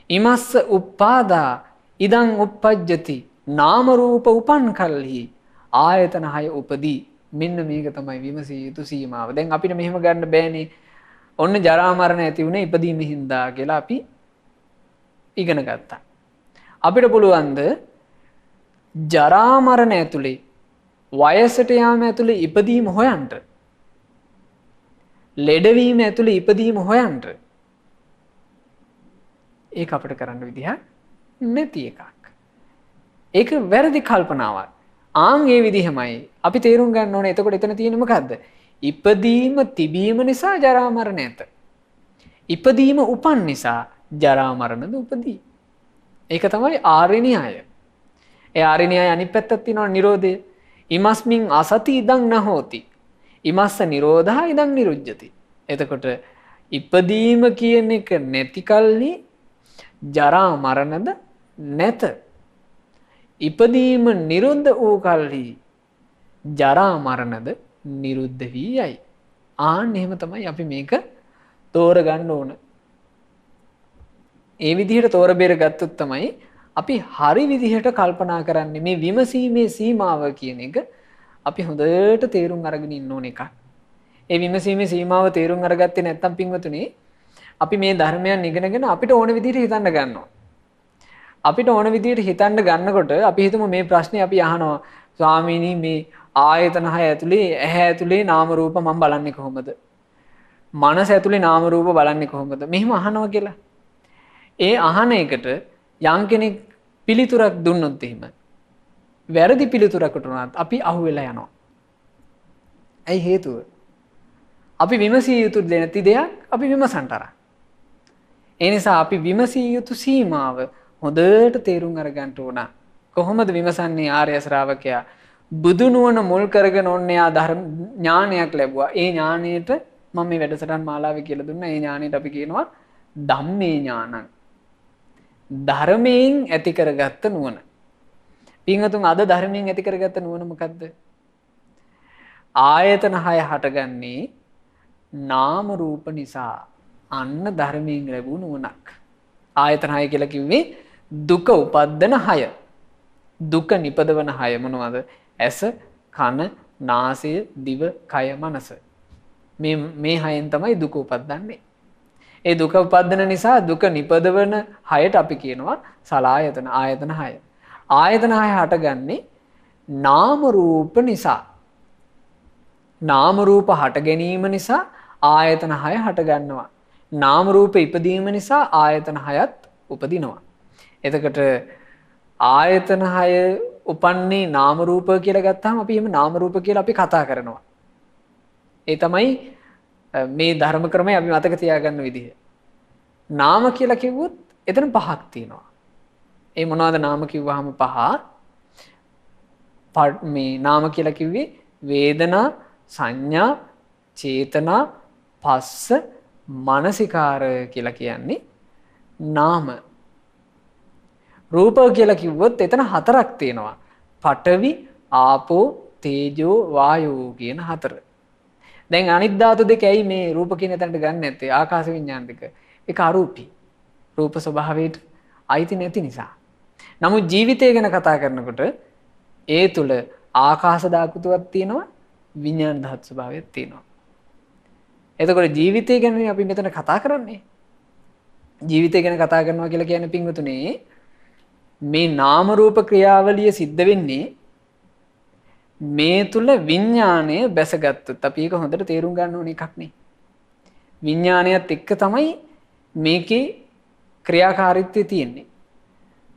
ඉමස්ස උප්පාදා ඉදං uppajjati. නාම රූප උපන් කල්හි ආයතන 6 උපදී. මෙන්න මේක තමයි විමසිය යුතු සීමාව. දැන් අපිට මෙහෙම ගන්න බෑනේ. ඔන්න ජරා මරණ ඇති වුණේ ඉපදීම හින්දා කියලා අපි ඉගෙන ගත්තා. අපිට පුළුවන්ද ජරා මරණ ඇතුලේ වයසට යාම ඇතුලේ ඉපදීම හොයන්න? ලෙඩවීම ඇතුළේ ඉපදීම හොයන්න ඒක අපිට කරන්න විදිහක් නැති එකක්. ඒක වැරදි කල්පනාවක්. ආන් ඒ විදිහමයි අපි තේරුම් ගන්න ඕනේ. එතකොට එතන තියෙන්නේ මොකද්ද? ඉපදීම තිබීම නිසා ජරා මරණ නැත. ඉපදීම උපන් නිසා ජරා මරණද උපදී. ඒක තමයි ආර්ය න්‍යාය. ඒ ආර්ය න්‍යාය අනිත් පැත්තක් තියෙනවා නිරෝධය. ඉමස්මින් අසති ඉදං නහෝති. ඉමස්ස නිරෝධා ඉදං නිරුජ්ජති. එතකොට ඉපදීම කියන එක නැති කල්හි ජරා මරණද නැත. ඉපදීම නිරුද්ධ වූ කල්හි ජරා මරණද නිරුද්ධ වී යයි. ආන් එහෙම තමයි අපි මේක තෝරගන්න ඕන. ඒ විදිහට තෝර බේර ගත්තොත් තමයි අපි හරි විදිහට කල්පනා කරන්නේ. මේ විමසීමේ සීමාව කියන එක අපි හොඳට තේරුම් අරගෙන ඉන්න ඕන එකක්. ඒ විමසීමේ සීමාව තේරුම් අරගත්තේ නැත්නම් පින්වතුනි අපි මේ ධර්මයන් ඉගෙනගෙන අපිට ඕන විදිහට හිතන්න ගන්නවා. අපිට ඕන විදිහට හිතන්න ගන්නකොට අපි හිතමු මේ ප්‍රශ්නේ අපි අහනවා ස්වාමීනි මේ ආයතන 6 ඇතුලේ ඇහැ ඇතුලේ නාම රූප මම බලන්නේ කොහොමද? මනස ඇතුලේ නාම රූප බලන්නේ කොහොමද? මෙහෙම අහනවා කියලා. ඒ අහන එකට යම් කෙනෙක් පිළිතුරක් දුන්නොත් එහෙම වැරදි පිළිතුරකට උනත් අපි අහුවෙලා යනවා. ඇයි හේතුව? අපි විමසිය යුතු නැති දෙයක් අපි විමසන්ට අරන්. ඒ නිසා අපි විමසිය යුතු සීමාව හොඳට තේරුම් අරගන්න ඕන. කොහොමද විමසන්නේ ආර්ය ශ්‍රාවකයා? බුදු නුවණ මුල් කරගෙන ඔන්නේ ආ ධර්ම ඥානයක් ලැබුවා. ඒ ඥානයට මම මේ වැඩසටහන් මාලාවේ කියලා දුන්නා. ඒ ඥානයට අපි කියනවා ධම්මේ ඥානං. ධර්මයෙන් ඇති කරගත්ත නුවණ. පින්වතුන් අද ධර්මයෙන් ඇති කරගත්ත නුවණ මොකද්ද? ආයතන 6 හටගන්නේ නාම රූප නිසා. අන්න ධර්මයෙන් ලැබුණු නුවණක්. ආයතන 6 කියලා කිව්වේ දුක උපද්දන 6. දුක නිපදවන 6 මොනවද? ඇස, කන, නාසය, දිව, කය, මනස. මේ 6න් තමයි දුක උපද්දන්නේ. ඒ දුක උපද්දන නිසා දුක නිපදවන 6ට අපි කියනවා සලආයතන. ආයතන 6. ආයතන 6 හටගන්නේ නාම රූප නිසා. නාම රූප හට ගැනීම නිසා ආයතන 6 හට ගන්නවා. නාම රූප ඉපදීම නිසා ආයතන 6ත් උපදිනවා. එතකොට ආයතන 6 උපන්නේ නාම රූප කියලා ගත්තාම අපි එහෙම නාම රූප කියලා අපි කතා කරනවා. ඒ තමයි මේ ධර්ම ක්‍රමය අපි මතක තියාගන්න විදිහ. නාම කියලා කිව්වොත් එතන පහක් තියෙනවා. ඒ මොනවද නාම කිව්වහම පහ? මේ නාම කියලා කිව්වේ වේදනා, සංඥා, චේතනා, පස්ස, මනසිකාර කියලා කියන්නේ නාම. රූප කියලා කිව්වොත් එතන හතරක් තියෙනවා. පඨවි, ආපෝ, තේජෝ, වායෝ කියන හතර. දැන් අනිත් ධාතු දෙක ඇයි මේ රූප කියන තැනට ගන්න නැත්තේ? ආකාශ විඤ්ඤාණ දෙක. ඒක අරූපී. රූප ස්වභාවයට අයිති නැති නිසා. නමුත් ජීවිතය ගැන කතා කරනකොට ඒ තුල ආකාශ ධාතුවක් තියෙනවා, විඤ්ඤාණ ධාතු ස්වභාවයක් තියෙනවා. එතකොට ජීවිතය ගැන අපි මෙතන කතා කරන්නේ. ජීවිතය ගැන කතා කරනවා කියලා කියන්නේ පින්වතුනේ මේ නාම රූප ක්‍රියාවලිය සිද්ධ වෙන්නේ මේ තුල විඥාණය බැසගත්තොත් අපි ඒක හොඳට තේරුම් ගන්න ඕන එකක් නේ. විඥාණයත් එක්ක තමයි මේකේ ක්‍රියාකාරීත්වය තියෙන්නේ.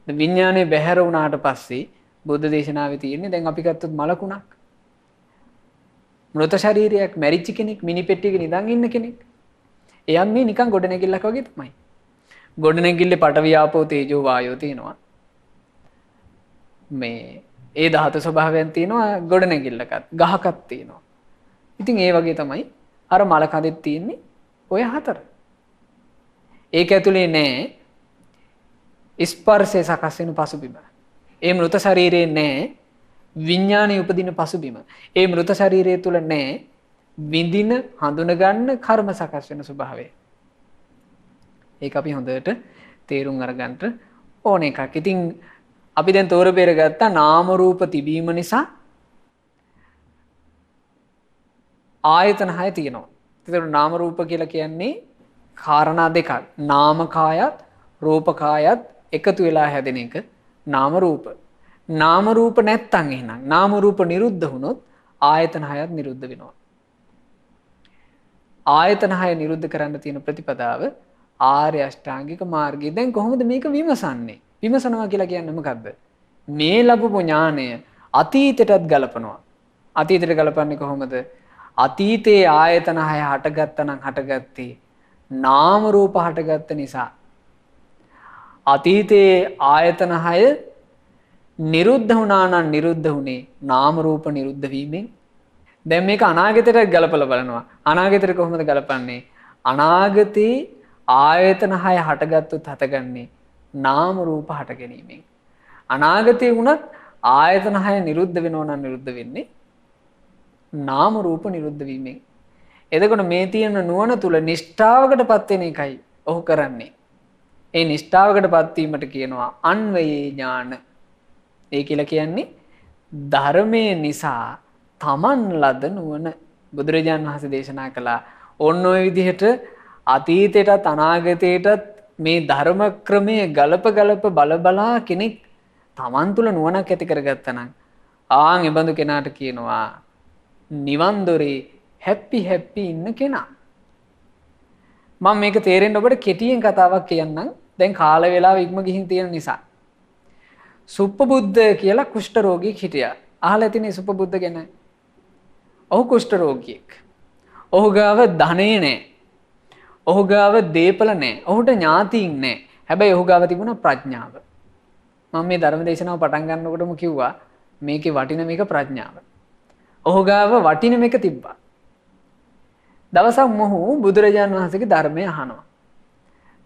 විඥාණය බැහැර වුණාට පස්සේ බුද්ධ දේශනාවේ තියෙන්නේ දැන් අපි ගත්තොත් මලකුණක්. මෘත ශරීරයක් මැරිච්ච කෙනෙක් මිනි පෙට්ටියක නිදන් ඉන්න කෙනෙක්. එයන් මේ නිකන් ගොඩනැගිල්ලක් වගේ තමයි. ගොඩනැගිල්ලේ පඨවි ආපෝ තේජෝ වායෝ තියෙනවා. මේ ඒ ධාතු ස්වභාවයන් තියෙනවා ගොඩනැගිල්ලකත් ගහකත් තියෙනවා. ඉතින් ඒ වගේ තමයි අර මල කඳෙත් තියෙන්නේ ඔය හතර. ඒක ඇතුලේ නෑ ස්පර්ශය සකස් වෙන පසුබිම. ඒ මෘත ශරීරේ නෑ විඥානය උපදින පසුබිම. ඒ මෘත ශරීරය තුල නෑ විඳින හඳුන ගන්න කර්ම සකස් වෙන ස්වභාවය. ඒක අපි හොඳට තේරුම් අරගන්න ඕන එකක්. ඉතින් අපි දැන් තෝර බේර ගත්තා නාම රූප තිබීම නිසා ආයතන 6 තියෙනවා. ඒතකොට නාම රූප කියලා කියන්නේ කාරණා දෙකක්. නාම කායත් රූප කායත් එකතු වෙලා හැදෙන එක නාම රූප. නාම රූප නැත්තම් එහෙනම් නාම රූප නිරුද්ධ වුණොත් ආයතන 6ත් නිරුද්ධ වෙනවා. ආයතන 6 නිරුද්ධ කරන්න තියෙන ප්‍රතිපදාව ආර්ය අෂ්ටාංගික මාර්ගය. දැන් කොහොමද මේක විමසන්නේ? විමසනවා කියලා කියන්නේ මොකද්ද? මේ ලැබපු ඥාණය අතීතයටත් ගලපනවා. අතීතයට ගලපන්නේ කොහොමද? අතීතයේ ආයතන 6 හටගත්තා නම් හටගත්තේ නාම රූප හටගත්ත නිසා. අතීතයේ ආයතන 6 නිරුද්ධ වුණා නම් නිරුද්ධ වුණේ නාම රූප නිරුද්ධ වීමෙන්. දැන් මේක අනාගතයට ගලපලා බලනවා. අනාගතයට කොහොමද ගලපන්නේ? අනාගතේ ආයතන 6 හටගත්තොත් හටගන්නේ නාම රූප හට ගැනීමෙන්. අනාගතේ වුණත් ආයතන 6 නිරුද්ධ වෙනවා නම් නිරුද්ධ වෙන්නේ නාම රූප නිරුද්ධ වීමෙන්. එතකොට මේ තියෙන නුවණ තුල නිෂ්ඨාවකටපත් වෙන එකයි ඔහු කරන්නේ. ඒ නිෂ්ඨාවකටපත් වීමට කියනවා අන්වයේ ඥාන. ඒ කියලා කියන්නේ ධර්මයේ නිසා තමන් ලද නුවණ. බුදුරජාණන් වහන්සේ දේශනා කළා ඔන්න ඔය විදිහට අතීතයටත් අනාගතයටත් මේ ධර්ම ක්‍රමයේ ගලප බලබලා කෙනෙක් තමන් තුළ නුවණක් ඇති කරගත්තා නම් ආන් එබඳු කෙනාට කියනවා නිවන් දොරේ හැපි ඉන්න කෙනා. මම මේක තේරෙන්න ඔබට කෙටියෙන් කතාවක් කියන්නම්. දැන් කාල වේලාව ඉක්ම ගිහින් තියෙන නිසා. සුප්පබුද්ධ කියලා කුෂ්ඨ රෝගියෙක් හිටියා. අහලා ඇතිනේ සුප්පබුද්ධ ගැන. ඔහු කුෂ්ඨ රෝගියෙක්. ඔහු ගාව ධනෙ නැහැ. ඔහු ගාව දීපල නැහැ. ඔහුට ඥාතීන් නැහැ. හැබැයි ඔහු ගාව තිබුණා ප්‍රඥාව. මම මේ ධර්ම දේශනාව පටන් ගන්නකොටම කිව්වා මේකේ වටින මේක ප්‍රඥාව. ඔහු ගාව වටින මේක තිබ්බා. දවසක් මොහු බුදුරජාණන් වහන්සේගේ ධර්මය අහනවා.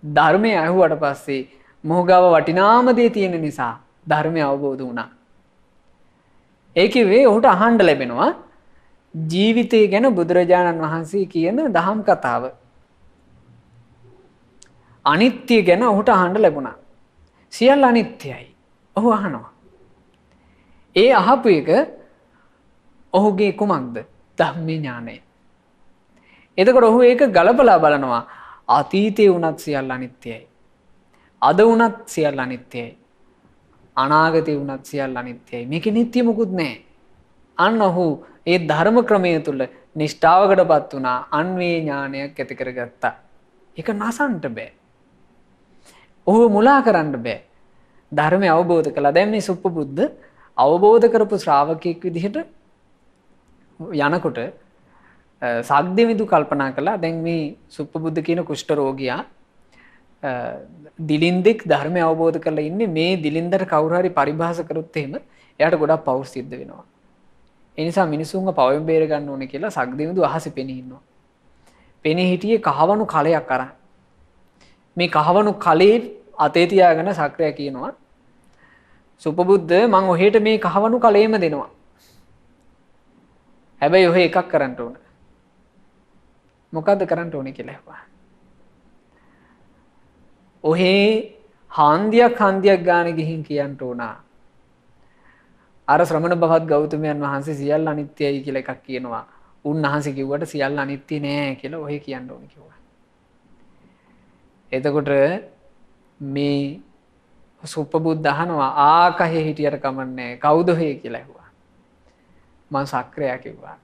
ධර්මය අහුවට පස්සේ මොහු ගාව වටිනාම දේ තියෙන නිසා ධර්මය අවබෝධ වුණා. ඒ කිව්වේ ඔහුට අහන්න ලැබෙනවා ජීවිතය ගැන බුදුරජාණන් වහන්සේ කියන දහම් කතාව. අනිත්‍ය ගැන ඔහුට අහන්න ලැබුණා. සියල්ල අනිත්‍යයි. ඔහු අහනවා. ඒ අහපු එක ඔහුගේ කුමක්ද? ධම්මේ ඥානය. එතකොට ඔහු ඒක ගලපලා බලනවා. අතීතේ වුණත් සියල්ල අනිත්‍යයි. අද වුණත් සියල්ල අනිත්‍යයි. අනාගතේ වුණත් සියල්ල අනිත්‍යයි. මේකේ නිට්ටය මොකුත් නැහැ. අන්න ඔහු ඒ ධර්ම ක්‍රමය තුල නිෂ්ඨාවකටපත් වුණා. අන්වේ ඥානයක් ඇති කරගත්තා. ඒක නසන්න බෑ. ඔහු මුලා කරන්න බෑ. ධර්මය අවබෝධ කළා. දැන් මේ සුප්පබුද්ධ අවබෝධ කරපු ශ්‍රාවකෙක් විදිහට යනකොට සාග්දේවිදු කල්පනා කළා දැන් මේ සුප්පබුද්ධ කියන කුෂ්ඨ රෝගියා දිලින්දෙක් ධර්මය අවබෝධ කරලා ඉන්නේ. මේ දිලින්දට කවුරු හරි පරිභාෂ කරොත් එහෙම එයාට ගොඩක් පව් සිද්ධ වෙනවා. ඒ නිසා මිනිසුන්ව පවෙන් බේර ගන්න ඕනේ කියලා සාග්දේවිදු අහසේ පෙනී ඉන්නවා. පෙනී හිටියේ කහවණු කලයක් අරන්. මේ කහවණු කලේ අතේ තියාගෙන සක්‍රයා කියනවා සුප්පබුද්ධ මං ඔහෙට මේ කහවණු කලේම දෙනවා. හැබැයි ඔහෙ එකක් කරන්න ඕන. මොකද්ද කරන්න ඕනේ කියලා අහුවා. ඔහේ හන්දියක් ගාන ගිහින් කියන්න ඕන. අර ශ්‍රමණ බවත් ගෞතමයන් වහන්සේ සියල්ල අනිත්‍යයි කියලා එකක් කියනවා. උන්වහන්සේ කිව්වට සියල්ල අනිත්‍ය නෑ කියලා ඔහේ කියන්න ඕනේ කිව්වා. එතකොට මේ සුප්පබුද්ධ අහනවා ආකහේ හිටියට කමන්නේ කවුද ඔහේ කියලා ඇහුවා. මම සක්‍රයා කිව්වා.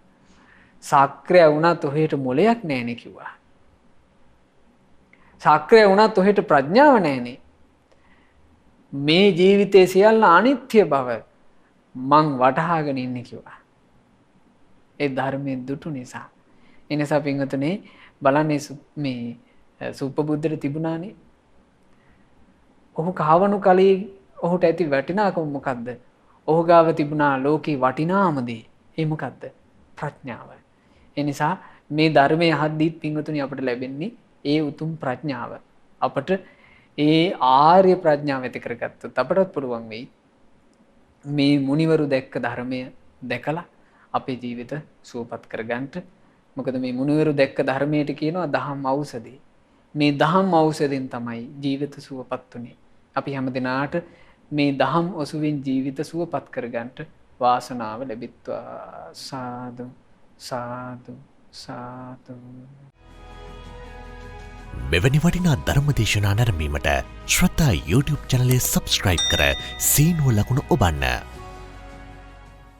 සක්‍රයා වුණත් ඔහෙට මොලයක් නැහැනේ කිව්වා. සක්‍රයා වුණත් ඔහෙට ප්‍රඥාව නැහැනේ. මේ ජීවිතයේ සියල්ල අනිත්‍ය බව මං වටහාගෙන ඉන්නේ කිව්වා. ඒ ධර්මයේ දුටු නිසා. ඒ නිසා පින්වතුනි බලන්නේ මේ සුප්පබුද්ධට තිබුණානේ. ඔහු කහවණු කලේ ඔහුට ඇති වටිනාකම මොකද්ද? ඔහු ගාව තිබුණා ලෝකේ වටිනාම දේ. ඒ මොකද්ද? ප්‍රඥාව. ඒ නිසා මේ ධර්මයේ අහද්දීත් පින්වතුනි අපට ලැබෙන්නේ ඒ උතුම් ප්‍රඥාව. අපට ඒ ආර්ය ප්‍රඥාව ඇති කරගත්තොත් අපටත් පුළුවන් වෙයි මේ මුනිවරු දැක්ක ධර්මය දැකලා අපේ ජීවිත සුවපත් කරගන්න. මොකද මේ මුනිවරු දැක්ක ධර්මයට කියනවා දහම් ඖෂධය. මේ දහම් ඖෂධෙන් තමයි ජීවිත සුවපත් උනේ. අපි හැම දිනාට මේ දහම් ඔසුවින් ජීවිත සුවපත් කරගන්න වාසනාව ලැබිත්වා. සාදු සාදු සාදු. මෙවැනි වටිනා ධර්ම දේශනා නැරඹීමට ශ්‍රද්ධා YouTube චැනලය සබ්ස්ක්‍රයිබ් කර සීනුව ලකුණ ඔබන්න.